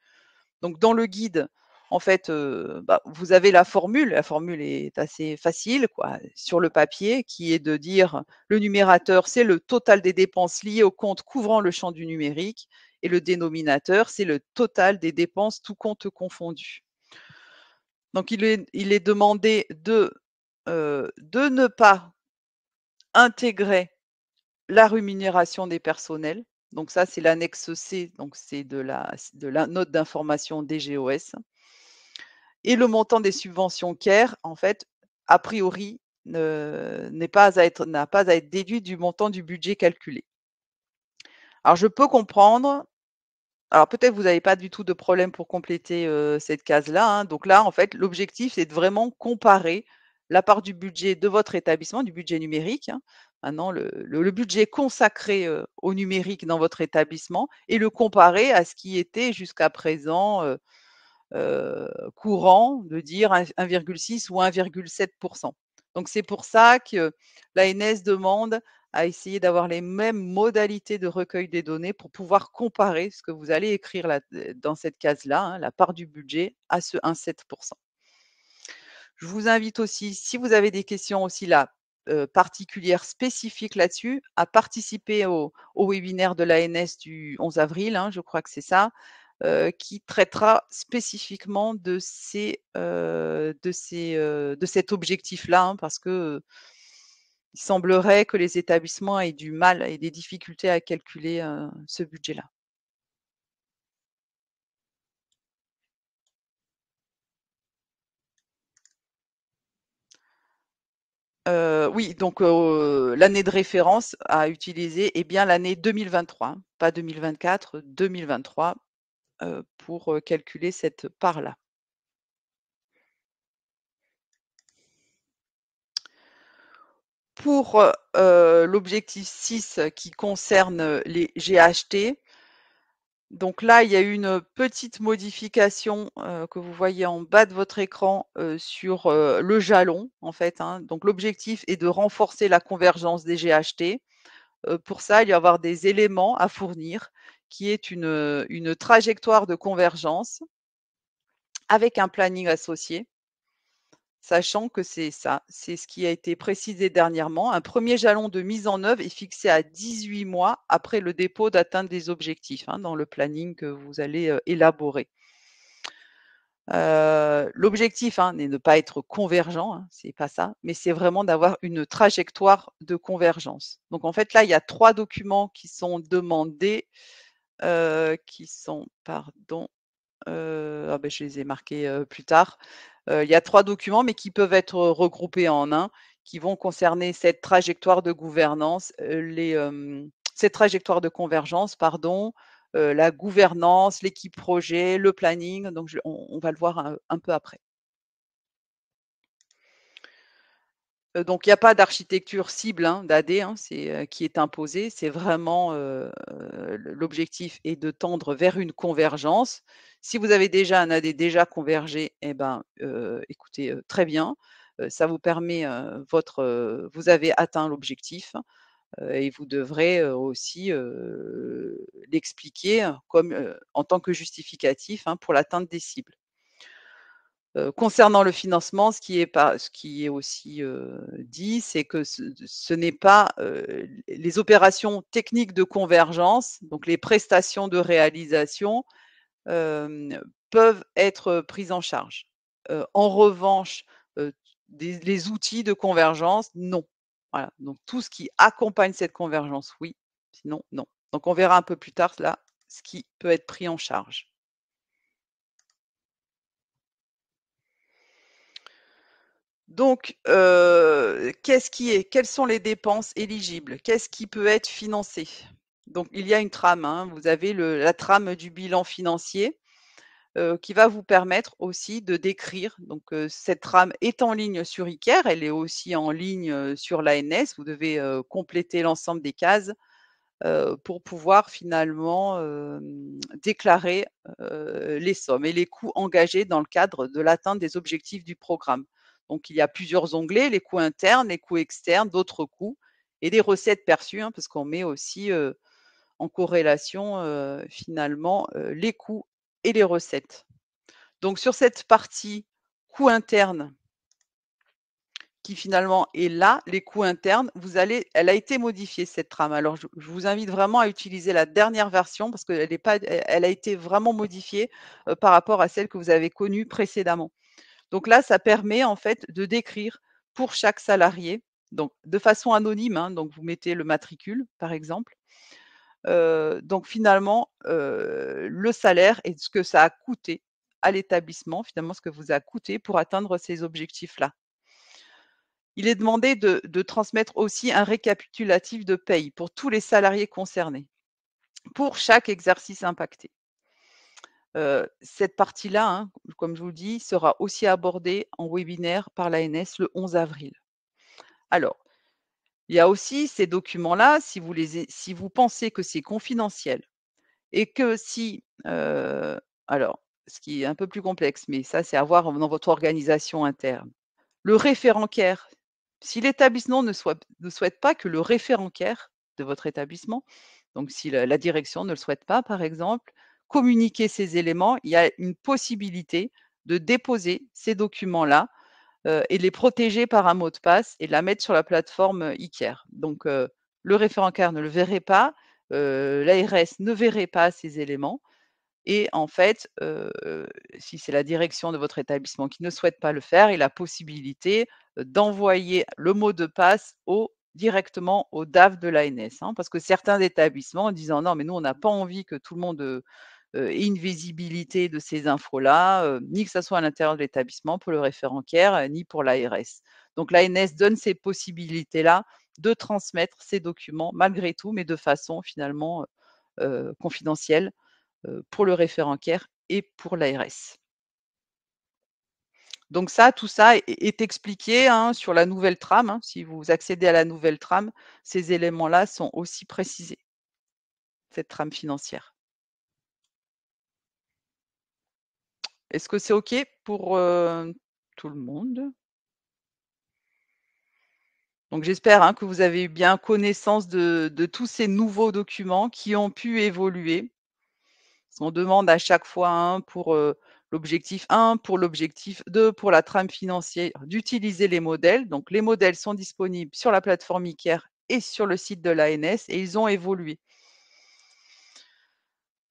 Donc dans le guide, en fait, vous avez la formule. La formule est assez facile, quoi, sur le papier, qui est de dire: le numérateur, c'est le total des dépenses liées au compte couvrant le champ du numérique et le dénominateur, c'est le total des dépenses tous comptes confondus. Donc il est demandé de ne pas intégrer la rémunération des personnels. Donc ça, c'est l'annexe C, donc c'est de la note d'information des GOS. Et le montant des subventions CARE, en fait, a priori, n'a pas à être déduit du montant du budget calculé. Alors je peux comprendre. Alors peut-être vous n'avez pas du tout de problème pour compléter, cette case-là, hein. Donc là, en fait, l'objectif, c'est de vraiment comparer la part du budget de votre établissement, du budget numérique, hein. Maintenant le budget consacré, au numérique dans votre établissement et le comparer à ce qui était jusqu'à présent, courant de dire 1,6 ou 1,7. Donc c'est pour ça que l'ANS demande à essayer d'avoir les mêmes modalités de recueil des données pour pouvoir comparer ce que vous allez écrire là, dans cette case-là, hein, la part du budget à ce 1,7. Je vous invite aussi, si vous avez des questions aussi là, particulières, spécifiques là-dessus, à participer au webinaire de l'ANS du 11 avril, hein, je crois que c'est ça, qui traitera spécifiquement de cet objectif-là, hein, parce que, il semblerait que les établissements aient du mal et des difficultés à calculer, ce budget-là. Oui, donc l'année de référence à utiliser est bien l'année 2023, hein, pas 2024, 2023, pour, calculer cette part-là. Pour, l'objectif 6 qui concerne, les GHT, donc là, il y a eu une petite modification, que vous voyez en bas de votre écran, sur, le jalon, en fait, hein. Donc l'objectif est de renforcer la convergence des GHT. Pour ça, il va y avoir des éléments à fournir qui est une trajectoire de convergence avec un planning associé. Sachant que c'est ça, c'est ce qui a été précisé dernièrement. Un premier jalon de mise en œuvre est fixé à 18 mois après le dépôt d'atteinte des objectifs, hein, dans le planning que vous allez, élaborer. L'objectif, hein, n'est de pas être convergent, hein, c'est pas ça, mais c'est vraiment d'avoir une trajectoire de convergence. Donc en fait, là, il y a 3 documents qui sont demandés, qui sont pardon, je les ai marqués, plus tard. Il y a 3 documents, mais qui peuvent être, regroupés en un, qui vont concerner cette trajectoire de gouvernance, cette trajectoire de convergence, pardon, la gouvernance, l'équipe projet, le planning, donc on va le voir un peu après. Donc il y a pas d'architecture cible, hein, d'AD, hein, qui est imposée. C'est vraiment, l'objectif est de tendre vers une convergence. Si vous avez déjà un AD déjà convergé, eh ben, écoutez, très bien. Ça vous permet, vous avez atteint l'objectif, et vous devrez, aussi, l'expliquer comme, en tant que justificatif, hein, pour l'atteinte des cibles. Concernant le financement, ce qui est aussi, dit, c'est que ce n'est pas, les opérations techniques de convergence, donc les prestations de réalisation, peuvent être prises en charge. En revanche, les outils de convergence, non. Voilà, donc tout ce qui accompagne cette convergence, oui, sinon non. Donc on verra un peu plus tard là, ce qui peut être pris en charge. Donc, quelles sont les dépenses éligibles? Qu'est-ce qui peut être financé? Donc, il y a une trame, hein. Vous avez la trame du bilan financier qui va vous permettre aussi de décrire. Donc, cette trame est en ligne sur Iker, elle est aussi en ligne sur l'ANS. Vous devez compléter l'ensemble des cases pour pouvoir finalement déclarer les sommes et les coûts engagés dans le cadre de l'atteinte des objectifs du programme. Donc, il y a plusieurs onglets, les coûts internes, les coûts externes, d'autres coûts et les recettes perçues, hein, parce qu'on met aussi en corrélation finalement les coûts et les recettes. Donc, sur cette partie coûts internes, qui finalement est là, les coûts internes, elle a été modifiée cette trame. Alors je vous invite vraiment à utiliser la dernière version parce qu'elle est pas, elle a été vraiment modifiée par rapport à celle que vous avez connue précédemment. Donc là, ça permet en fait de décrire pour chaque salarié, donc de façon anonyme, hein, donc vous mettez le matricule par exemple. Donc finalement, le salaire et ce que ça a coûté à l'établissement, finalement ce que vous a coûté pour atteindre ces objectifs-là. Il est demandé de transmettre aussi un récapitulatif de paye pour tous les salariés concernés, pour chaque exercice impacté. Cette partie-là, hein, comme je vous le dis, sera aussi abordée en webinaire par l'ANS le 11 avril. Alors, il y a aussi ces documents-là, si vous pensez que c'est confidentiel et que si, alors, ce qui est un peu plus complexe, mais ça, c'est à voir dans votre organisation interne. Le référendaire, si l'établissement ne souhaite pas que le référendaire de votre établissement, donc si la direction ne le souhaite pas, par exemple, communiquer ces éléments, il y a une possibilité de déposer ces documents-là et de les protéger par un mot de passe et de la mettre sur la plateforme Iker. Donc, le référendaire ne le verrait pas, l'ARS ne verrait pas ces éléments et en fait, si c'est la direction de votre établissement qui ne souhaite pas le faire, il a possibilité, d'envoyer le mot de passe directement au DAF de l'ANS, hein. Parce que certains établissements en disant: «Non, mais nous, on n'a pas envie que tout le monde, ait une visibilité de ces infos-là, ni que ça soit à l'intérieur de l'établissement pour le référentiaire, ni pour l'ARS». Donc l'ANS donne ces possibilités-là de transmettre ces documents malgré tout, mais de façon finalement, confidentielle pour le référendaire et pour l'ARS. Donc ça, tout ça est expliqué, hein, sur la nouvelle trame, hein. Si vous accédez à la nouvelle trame, ces éléments-là sont aussi précisés, cette trame financière. Est-ce que c'est OK pour, tout le monde? Donc j'espère, hein, que vous avez eu bien connaissance de tous ces nouveaux documents qui ont pu évoluer. On demande à chaque fois, hein, pour, l'objectif 1, pour l'objectif 2, pour la trame financière, d'utiliser les modèles. Donc les modèles sont disponibles sur la plateforme Iker et sur le site de l'ANS et ils ont évolué.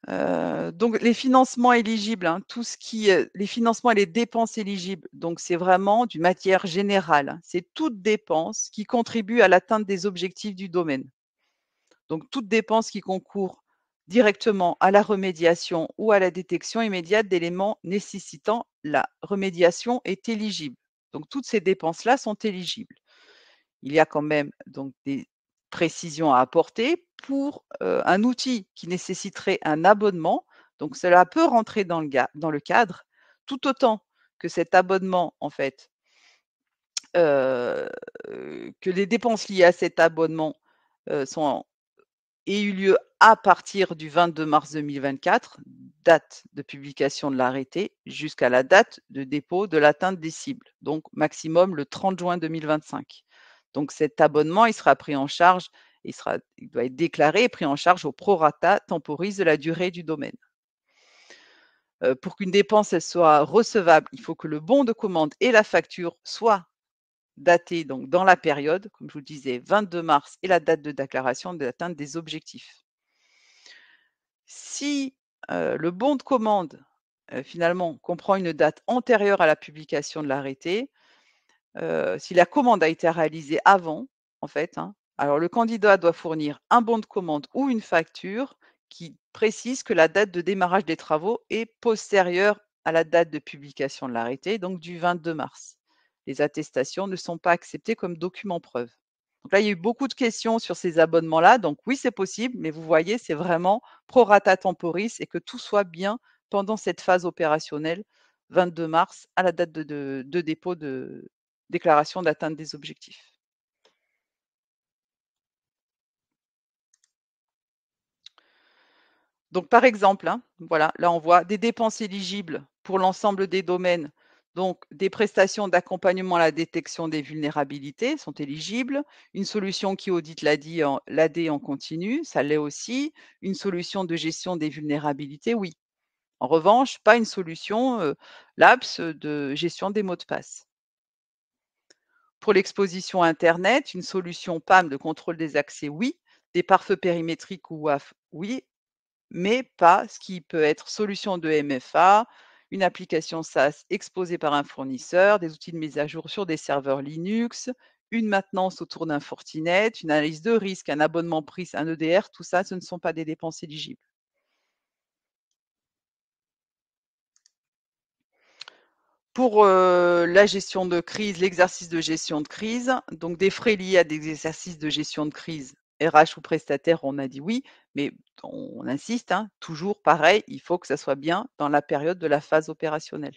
Donc les financements éligibles, hein, tout ce qui, les financements et les dépenses éligibles, donc c'est vraiment d'une matière générale, hein. C'est toute dépense qui contribue à l'atteinte des objectifs du domaine. Donc toute dépense qui concourt directement à la remédiation ou à la détection immédiate d'éléments nécessitant la remédiation est éligible. Donc toutes ces dépenses-là sont éligibles. Il y a quand même donc des précisions à apporter pour un outil qui nécessiterait un abonnement. Donc cela peut rentrer dans le cadre, tout autant que cet abonnement, en fait, que les dépenses liées à cet abonnement sont aient eu lieu à partir du 22 mars 2024, date de publication de l'arrêté, jusqu'à la date de dépôt de l'atteinte des cibles, donc maximum le 30 juin 2025. Donc cet abonnement, il sera pris en charge, il doit être déclaré et pris en charge au prorata temporis de la durée du domaine. Pour qu'une dépense elle soit recevable, il faut que le bon de commande et la facture soient datés donc dans la période, comme je vous le disais, 22 mars et la date de déclaration de l'atteinte des objectifs. Si, le bon de commande, finalement comprend une date antérieure à la publication de l'arrêté, si la commande a été réalisée avant, en fait, hein, alors le candidat doit fournir un bon de commande ou une facture qui précise que la date de démarrage des travaux est postérieure à la date de publication de l'arrêté, donc du 22 mars. Les attestations ne sont pas acceptées comme document preuve. Donc là, il y a eu beaucoup de questions sur ces abonnements-là. Donc oui, c'est possible, mais vous voyez, c'est vraiment prorata temporis et que tout soit bien pendant cette phase opérationnelle, 22 mars, à la date de dépôt de déclaration d'atteinte des objectifs. Donc par exemple, hein, voilà, là on voit des dépenses éligibles pour l'ensemble des domaines. Donc des prestations d'accompagnement à la détection des vulnérabilités sont éligibles. Une solution qui audite l'AD en continu, ça l'est aussi. Une solution de gestion des vulnérabilités, oui. En revanche, pas une solution LAPS de gestion des mots de passe. Pour l'exposition Internet, une solution PAM de contrôle des accès, oui. Des pare-feux périmétriques ou WAF, oui, mais pas ce qui peut être solution de MFA, une application SaaS exposée par un fournisseur, des outils de mise à jour sur des serveurs Linux, une maintenance autour d'un Fortinet, une analyse de risque, un abonnement PRIS, un EDR, tout ça, ce ne sont pas des dépenses éligibles. Pour la gestion de crise, l'exercice de gestion de crise, donc des frais liés à des exercices de gestion de crise, RH ou prestataire, on a dit oui, mais on insiste, hein, toujours pareil, il faut que ça soit bien dans la période de la phase opérationnelle.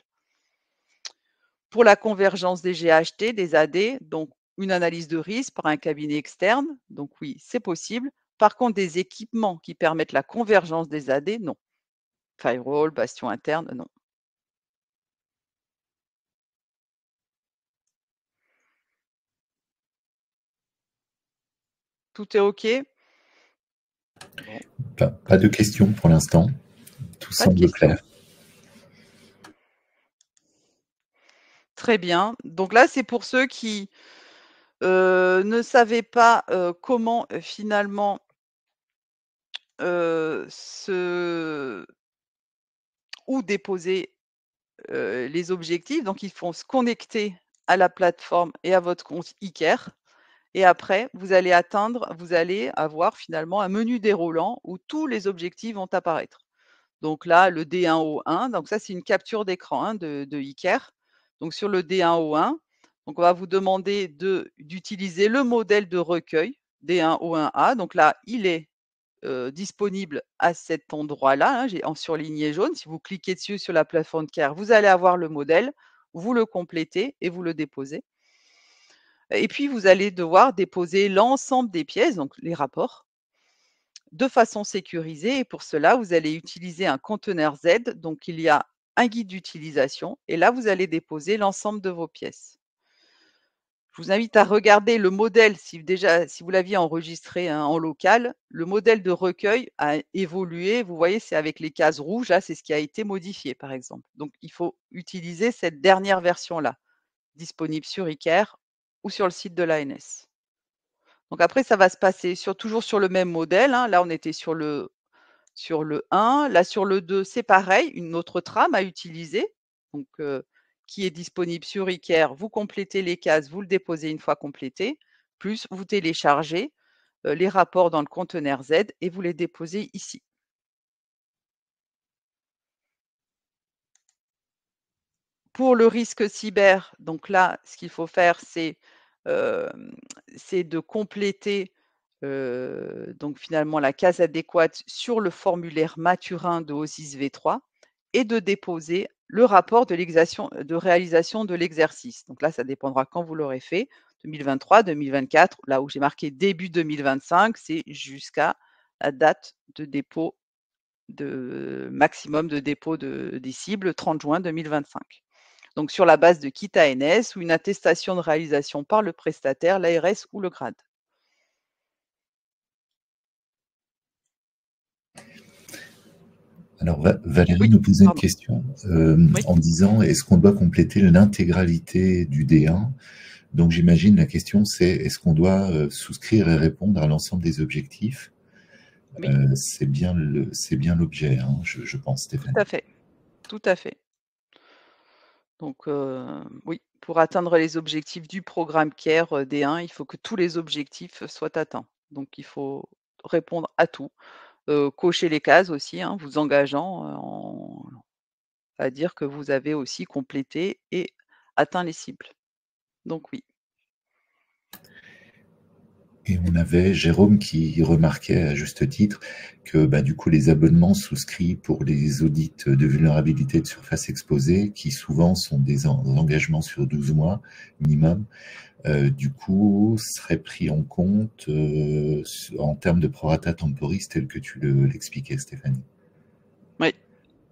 Pour la convergence des GHT, des AD, donc une analyse de risque par un cabinet externe, donc oui, c'est possible. Par contre, des équipements qui permettent la convergence des AD, non. Firewall, bastion interne, non. Tout est OK? Bon, Pas de questions pour l'instant. Tout pas de semble questions. clair. Très bien. Donc là, c'est pour ceux qui ne savaient pas comment finalement se où déposer les objectifs. Donc, ils font se connecter à la plateforme et à votre compte ICARE. Et après, vous allez avoir finalement un menu déroulant où tous les objectifs vont apparaître. Donc là, le D1O1, donc ça, c'est une capture d'écran hein, de ICARE. Donc sur le D1O1, donc on va vous demander d'utiliser le modèle de recueil D1O1A. Donc là, il est disponible à cet endroit-là, hein, j'ai en surligné jaune. Si vous cliquez dessus sur la plateforme CARE, vous allez avoir le modèle, vous le complétez et vous le déposez. Et puis, vous allez devoir déposer l'ensemble des pièces, donc les rapports, de façon sécurisée. Et pour cela, vous allez utiliser un conteneur Z. Donc, il y a un guide d'utilisation. Et là, vous allez déposer l'ensemble de vos pièces. Je vous invite à regarder le modèle, si vous l'aviez enregistré hein, en local, le modèle de recueil a évolué. Vous voyez, c'est avec les cases rouges, là, c'est ce qui a été modifié, par exemple. Donc, il faut utiliser cette dernière version-là, disponible sur ICARE ou sur le site de l'ANS. Donc après, ça va se passer toujours sur le même modèle. Hein. Là, on était sur le 1. Là, sur le 2, c'est pareil, une autre trame à utiliser, donc, qui est disponible sur ICARE. Vous complétez les cases, vous le déposez une fois complété, plus vous téléchargez les rapports dans le conteneur Z et vous les déposez ici. Pour le risque cyber, donc là, ce qu'il faut faire, c'est de compléter donc finalement la case adéquate sur le formulaire Maturin de OSIS V3 et de déposer le rapport de réalisation de l'exercice. Donc là, ça dépendra quand vous l'aurez fait, 2023, 2024. Là où j'ai marqué début 2025, c'est jusqu'à la date de dépôt maximum de dépôt des cibles, 30 juin 2025. Donc sur la base de kit ANS ou une attestation de réalisation par le prestataire, l'ARS ou le grade. Alors Valérie Oui, nous posait une pardon. question Oui. en disant est-ce qu'on doit compléter l'intégralité du D1? Donc j'imagine la question c'est est-ce qu'on doit souscrire et répondre à l'ensemble des objectifs? Oui, C'est bien l'objet, hein, je pense, tout Stéphanie. à fait, tout à fait. Donc oui, pour atteindre les objectifs du programme CARE D1, il faut que tous les objectifs soient atteints. Donc il faut répondre à tout, cocher les cases aussi, hein, vous engageant à dire que vous avez aussi complété et atteint les cibles. Donc oui. Et on avait Jérôme qui remarquait à juste titre que du coup les abonnements souscrits pour les audits de vulnérabilité de surface exposée, qui souvent sont des engagements sur 12 mois minimum, du coup seraient pris en compte en termes de prorata temporis tel que tu l'expliquais, Stéphanie. Oui,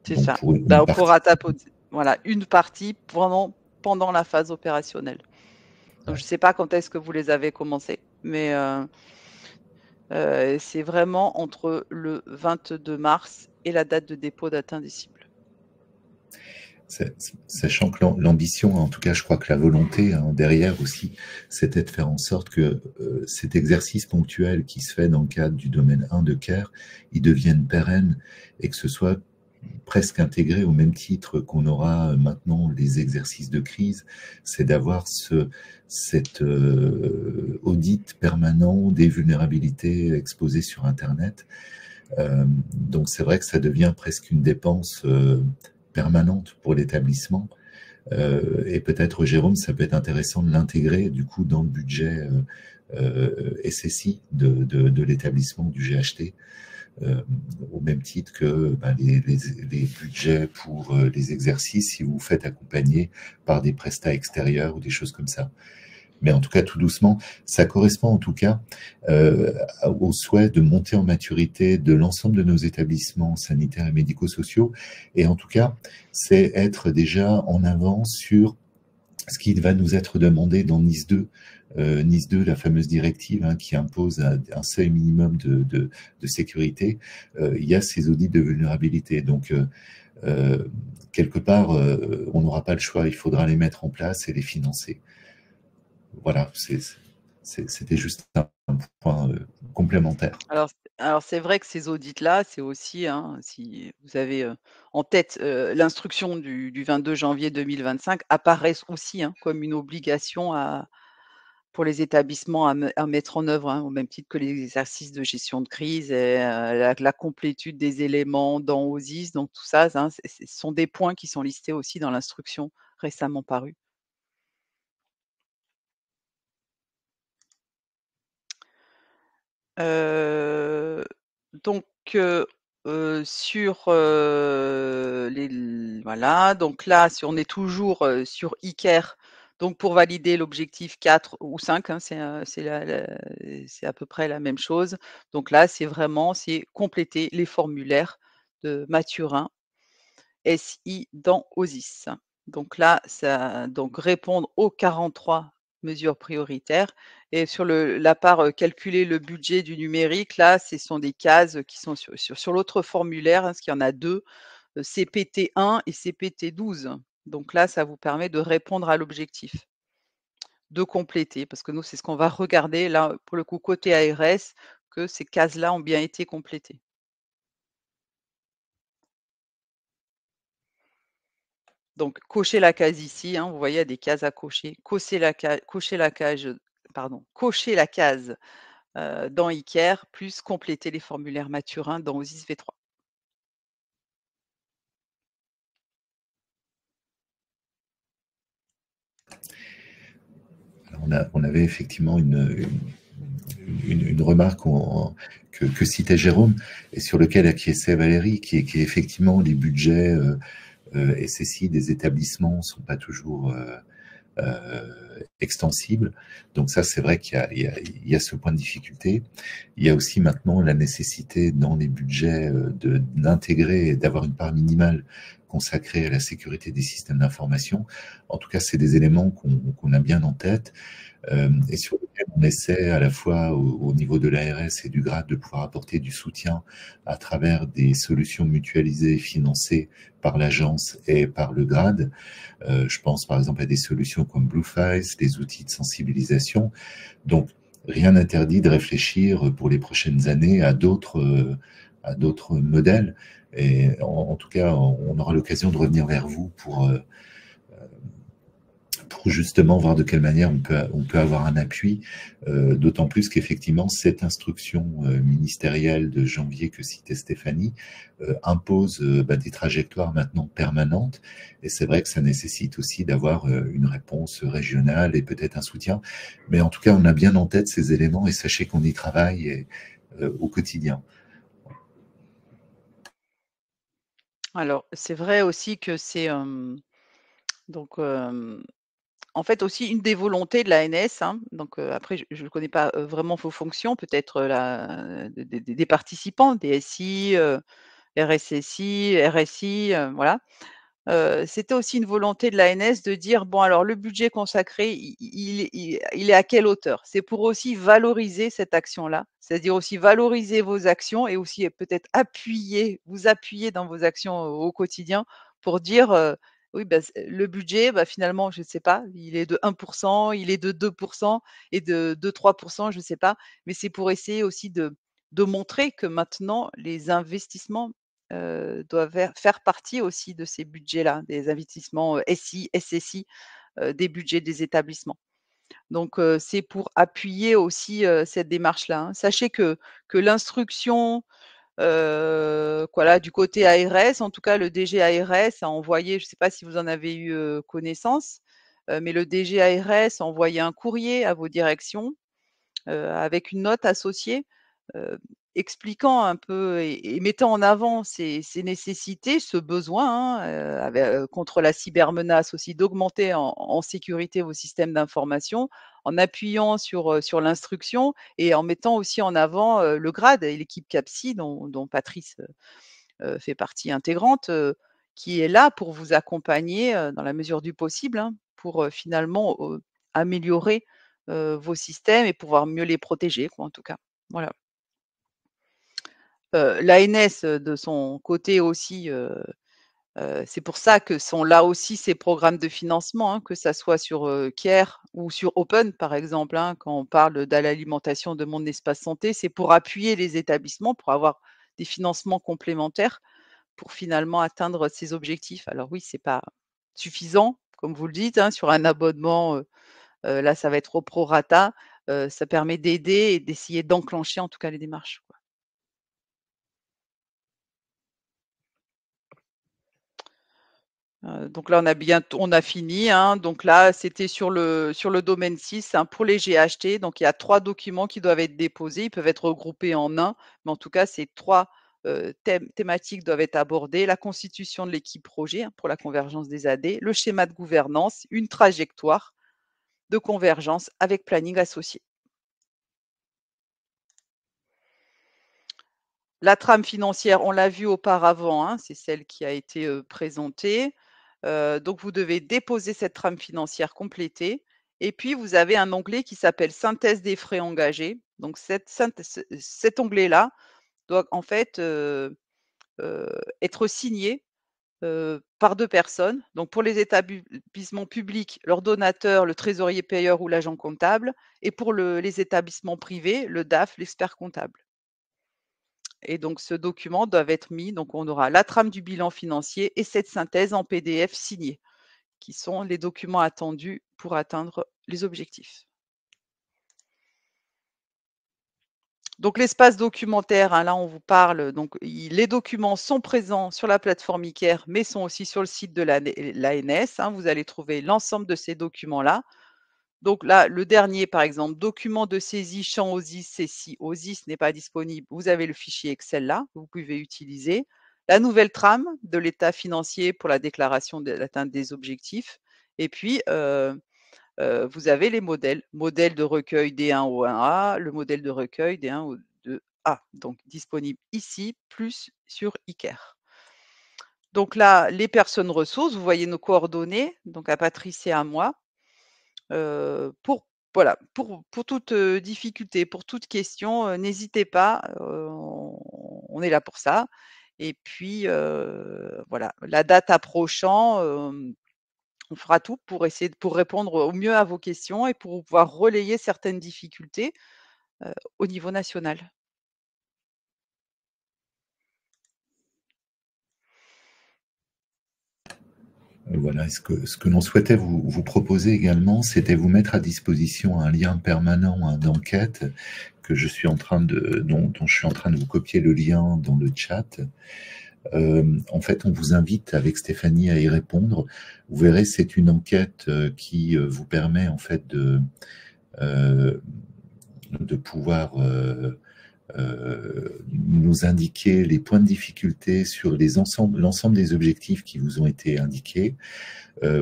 c'est Donc ça. pour une partie. Prorata, voilà, une partie pendant la phase opérationnelle. Donc, Ouais. je ne sais pas quand est-ce que vous les avez commencés, mais c'est vraiment entre le 22 mars et la date de dépôt date indicible. Sachant que l'ambition, en tout cas je crois que la volonté derrière aussi, c'était de faire en sorte que cet exercice ponctuel qui se fait dans le cadre du domaine 1 de CARE, il devienne pérenne et que ce soit presque intégré au même titre qu'on aura maintenant les exercices de crise, c'est d'avoir cet audit permanent des vulnérabilités exposées sur Internet. Donc c'est vrai que ça devient presque une dépense permanente pour l'établissement. Et peut-être, Jérôme, ça peut être intéressant de l'intégrer du coup dans le budget SSI de l'établissement du GHT, au même titre que les budgets pour les exercices si vous vous faites accompagner par des prestats extérieurs ou des choses comme ça. Mais en tout cas, tout doucement, ça correspond en tout cas au souhait de monter en maturité de l'ensemble de nos établissements sanitaires et médico-sociaux. Et en tout cas, c'est être déjà en avance sur ce qui va nous être demandé dans NIS 2. NIS 2, la fameuse directive qui impose un seuil minimum de sécurité, il y a ces audits de vulnérabilité. Donc, quelque part, on n'aura pas le choix, il faudra les mettre en place et les financer. Voilà, c'était juste un point complémentaire. Alors c'est vrai que ces audits-là, c'est aussi, si vous avez en tête l'instruction du 22 janvier 2025, apparaissent aussi comme une obligation pour les établissements à mettre en œuvre, au même titre que les exercices de gestion de crise et la complétude des éléments dans OSIS. Donc tout ça, ce sont des points qui sont listés aussi dans l'instruction récemment parue. Donc sur voilà, donc là, si on est toujours sur ICARE, donc pour valider l'objectif 4 ou 5, c'est à peu près la même chose. Donc là, c'est compléter les formulaires de Mathurin SI dans OSIS. Donc là, donc répondre aux 43 mesures prioritaires. Et sur la part calculer le budget du numérique, là, ce sont des cases qui sont sur l'autre formulaire, parce qu'il y en a deux, CPT1 et CPT12. Donc là, ça vous permet de répondre à l'objectif, de compléter, parce que nous, c'est ce qu'on va regarder, là, pour le coup, côté ARS, que ces cases-là ont bien été complétées. Donc, cochez la case ici, vous voyez, il y a des cases à cocher. Cochez la case dans ICARE, plus compléter les formulaires Mathurin dans OSIS V3. On avait effectivement une remarque que citait Jérôme et sur lequel acquiesçait Valérie, qui est effectivement les budgets SSI des établissements sont pas toujours extensibles. Donc ça, c'est vrai qu'il y a ce point de difficulté. Il y a aussi maintenant la nécessité dans les budgets d'intégrer et d'avoir une part minimale consacrée à la sécurité des systèmes d'information. En tout cas, c'est des éléments qu'on a bien en tête. Et sur lequel on essaie à la fois au niveau de l'ARS et du GRAD de pouvoir apporter du soutien à travers des solutions mutualisées financées par l'agence et par le GRAD. Je pense par exemple à des solutions comme Bluefiles, des outils de sensibilisation. Donc rien n'interdit de réfléchir pour les prochaines années à d'autres modèles. Et en tout cas, on aura l'occasion de revenir vers vous pour pour justement voir de quelle manière on peut avoir un appui, d'autant plus qu'effectivement, cette instruction ministérielle de janvier que citait Stéphanie impose des trajectoires maintenant permanentes, et c'est vrai que ça nécessite aussi d'avoir une réponse régionale et peut-être un soutien, mais en tout cas, on a bien en tête ces éléments et sachez qu'on y travaille au quotidien. Alors, c'est vrai aussi que c'est, donc, en fait aussi une des volontés de l'ANS, hein, donc après je ne connais pas, vraiment vos fonctions, peut-être, la des participants, des SI, RSSI, RSI, voilà. C'était aussi une volonté de l'ANS de dire: «Bon alors le budget consacré, il est à quelle hauteur?» C'est pour aussi valoriser cette action-là, c'est-à-dire aussi valoriser vos actions et aussi peut-être vous appuyer dans vos actions au quotidien pour dire, oui, bah, le budget, bah, finalement, je ne sais pas, il est de 1, il est de 2 et de 3, je ne sais pas, mais c'est pour essayer aussi de montrer que maintenant les investissements doivent faire partie aussi de ces budgets-là, des investissements, SI, SSI, des budgets des établissements. Donc c'est pour appuyer aussi, cette démarche-là, hein. Sachez que l'instruction, voilà, du côté ARS, en tout cas le DG ARS a envoyé, je ne sais pas si vous en avez eu, connaissance, mais le DG ARS a envoyé un courrier à vos directions avec une note associée, heu, expliquant un peu et mettant en avant ces nécessités, ce besoin, hein, contre la cybermenace aussi, d'augmenter en sécurité vos systèmes d'information, en appuyant sur l'instruction et en mettant aussi en avant, le grade et l'équipe CAPSI dont Patrice, fait partie intégrante, qui est là pour vous accompagner, dans la mesure du possible, hein, pour, finalement, améliorer, vos systèmes et pouvoir mieux les protéger quoi, en tout cas. Voilà. L'ANS, de son côté aussi, c'est pour ça que sont là aussi ces programmes de financement, hein, que ça soit sur, Care ou sur Open, par exemple, hein, quand on parle de l'alimentation de mon espace santé, c'est pour appuyer les établissements, pour avoir des financements complémentaires pour finalement atteindre ces objectifs. Alors oui, c'est pas suffisant, comme vous le dites, hein, sur un abonnement, là, ça va être au prorata, ça permet d'aider et d'essayer d'enclencher en tout cas les démarches, quoi. Donc là, on a fini, hein, donc là, c'était sur le domaine 6, hein, pour les GHT, donc il y a 3 documents qui doivent être déposés. Ils peuvent être regroupés en un, mais en tout cas, ces 3 thématiques doivent être abordées. La constitution de l'équipe projet, hein, pour la convergence des AD, le schéma de gouvernance, une trajectoire de convergence avec planning associé. La trame financière, on l'a vu auparavant, hein, c'est celle qui a été, présentée. Donc vous devez déposer cette trame financière complétée et puis vous avez un onglet qui s'appelle synthèse des frais engagés. Donc cet onglet-là doit en fait, heu, être signé, par 2 personnes. Donc pour les établissements publics, leur donateur, le trésorier payeur ou l'agent comptable et pour les établissements privés, le DAF, l'expert comptable. Et donc ce document doit être mis, donc on aura la trame du bilan financier et cette synthèse en PDF signée, qui sont les documents attendus pour atteindre les objectifs. Donc l'espace documentaire, hein, là on vous parle, donc les documents sont présents sur la plateforme ICARE, mais sont aussi sur le site de l'ANS, hein. Vous allez trouver l'ensemble de ces documents-là. Donc là, le dernier, par exemple, document de saisie champ OSIS, c'est si OSIS n'est pas disponible, vous avez le fichier Excel là, que vous pouvez utiliser. La nouvelle trame de l'état financier pour la déclaration de l'atteinte des objectifs. Et puis, vous avez les modèles. Modèle de recueil D1 au 1A, le modèle de recueil D1 au 2A. Donc disponible ici, plus sur ICARE. Donc là, les personnes ressources, vous voyez nos coordonnées, donc à Patrice et à moi. Pour voilà, pour toute, difficulté, pour toute question, n'hésitez pas, on est là pour ça et puis, voilà, la date approchant, on fera tout pour répondre au mieux à vos questions et pour pouvoir relayer certaines difficultés, au niveau national. Voilà, ce que l'on souhaitait vous proposer également, c'était vous mettre à disposition un lien permanent d'enquête que je suis en train dont je suis en train de vous copier le lien dans le chat. En fait, on vous invite avec Stéphanie à y répondre. Vous verrez, c'est une enquête qui vous permet en fait de pouvoir nous indiquer les points de difficulté sur l'ensemble des objectifs qui vous ont été indiqués,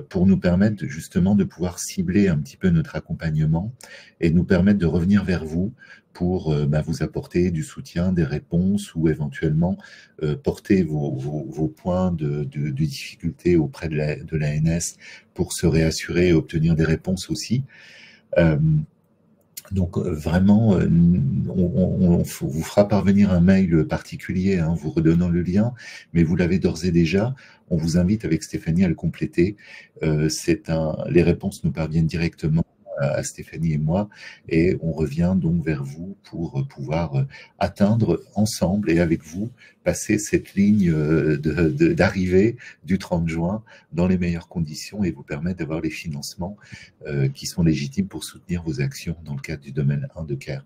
pour nous permettre justement de pouvoir cibler un petit peu notre accompagnement et nous permettre de revenir vers vous pour vous apporter du soutien, des réponses ou éventuellement porter vos points de difficulté auprès de l'ANS pour se réassurer et obtenir des réponses aussi. Donc vraiment, on vous fera parvenir un mail particulier, hein, vous redonnant le lien, mais vous l'avez d'ores et déjà. On vous invite avec Stéphanie à le compléter. Les réponses nous parviennent directement à Stéphanie et moi, et on revient donc vers vous pour pouvoir atteindre ensemble et avec vous passer cette ligne d'arrivée du 30 juin dans les meilleures conditions et vous permettre d'avoir les financements qui sont légitimes pour soutenir vos actions dans le cadre du domaine 1 de CARE.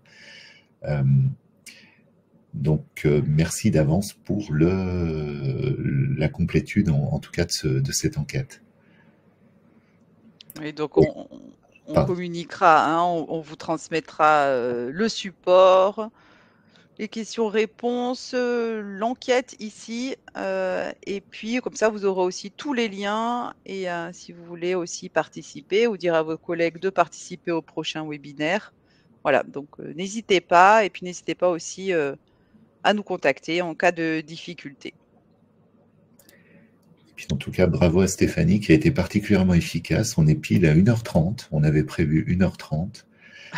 Donc, merci d'avance pour la complétude, en tout cas, de cette enquête. Et donc, on communiquera, hein, on vous transmettra le support, les questions-réponses, l'enquête ici, et puis comme ça, vous aurez aussi tous les liens et si vous voulez aussi participer ou dire à vos collègues de participer au prochain webinaire. Voilà, donc n'hésitez pas et puis n'hésitez pas aussi à nous contacter en cas de difficulté. Puis en tout cas, bravo à Stéphanie qui a été particulièrement efficace. On est pile à 1h30. On avait prévu 1h30.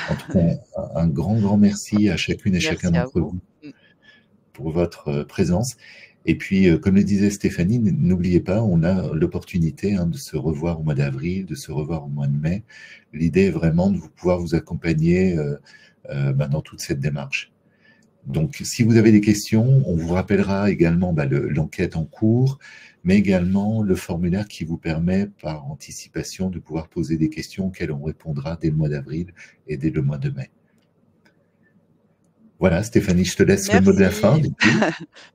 En tout cas, un grand merci à chacune et chacun d'entre vous pour votre présence. Et puis, comme le disait Stéphanie, n'oubliez pas, on a l'opportunité de se revoir au mois d'avril, de se revoir au mois de mai. L'idée est vraiment de pouvoir vous accompagner dans toute cette démarche. Donc, si vous avez des questions, on vous rappellera également l'enquête en cours, mais également le formulaire qui vous permet, par anticipation, de pouvoir poser des questions auxquelles on répondra dès le mois d'avril et dès le mois de mai. Voilà, Stéphanie, je te laisse le mot de la fin.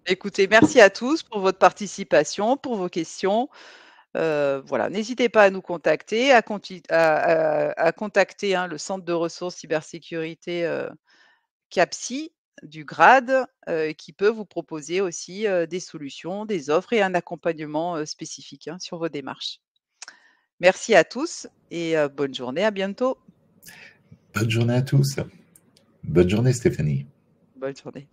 Écoutez, merci à tous pour votre participation, pour vos questions. Voilà, n'hésitez pas à nous contacter, à contacter le centre de ressources cybersécurité CAPSI du GRAD, qui peut vous proposer aussi des solutions, des offres et un accompagnement spécifique sur vos démarches. Merci à tous et bonne journée, à bientôt. Bonne journée à tous. Bonne journée Stéphanie. Bonne journée.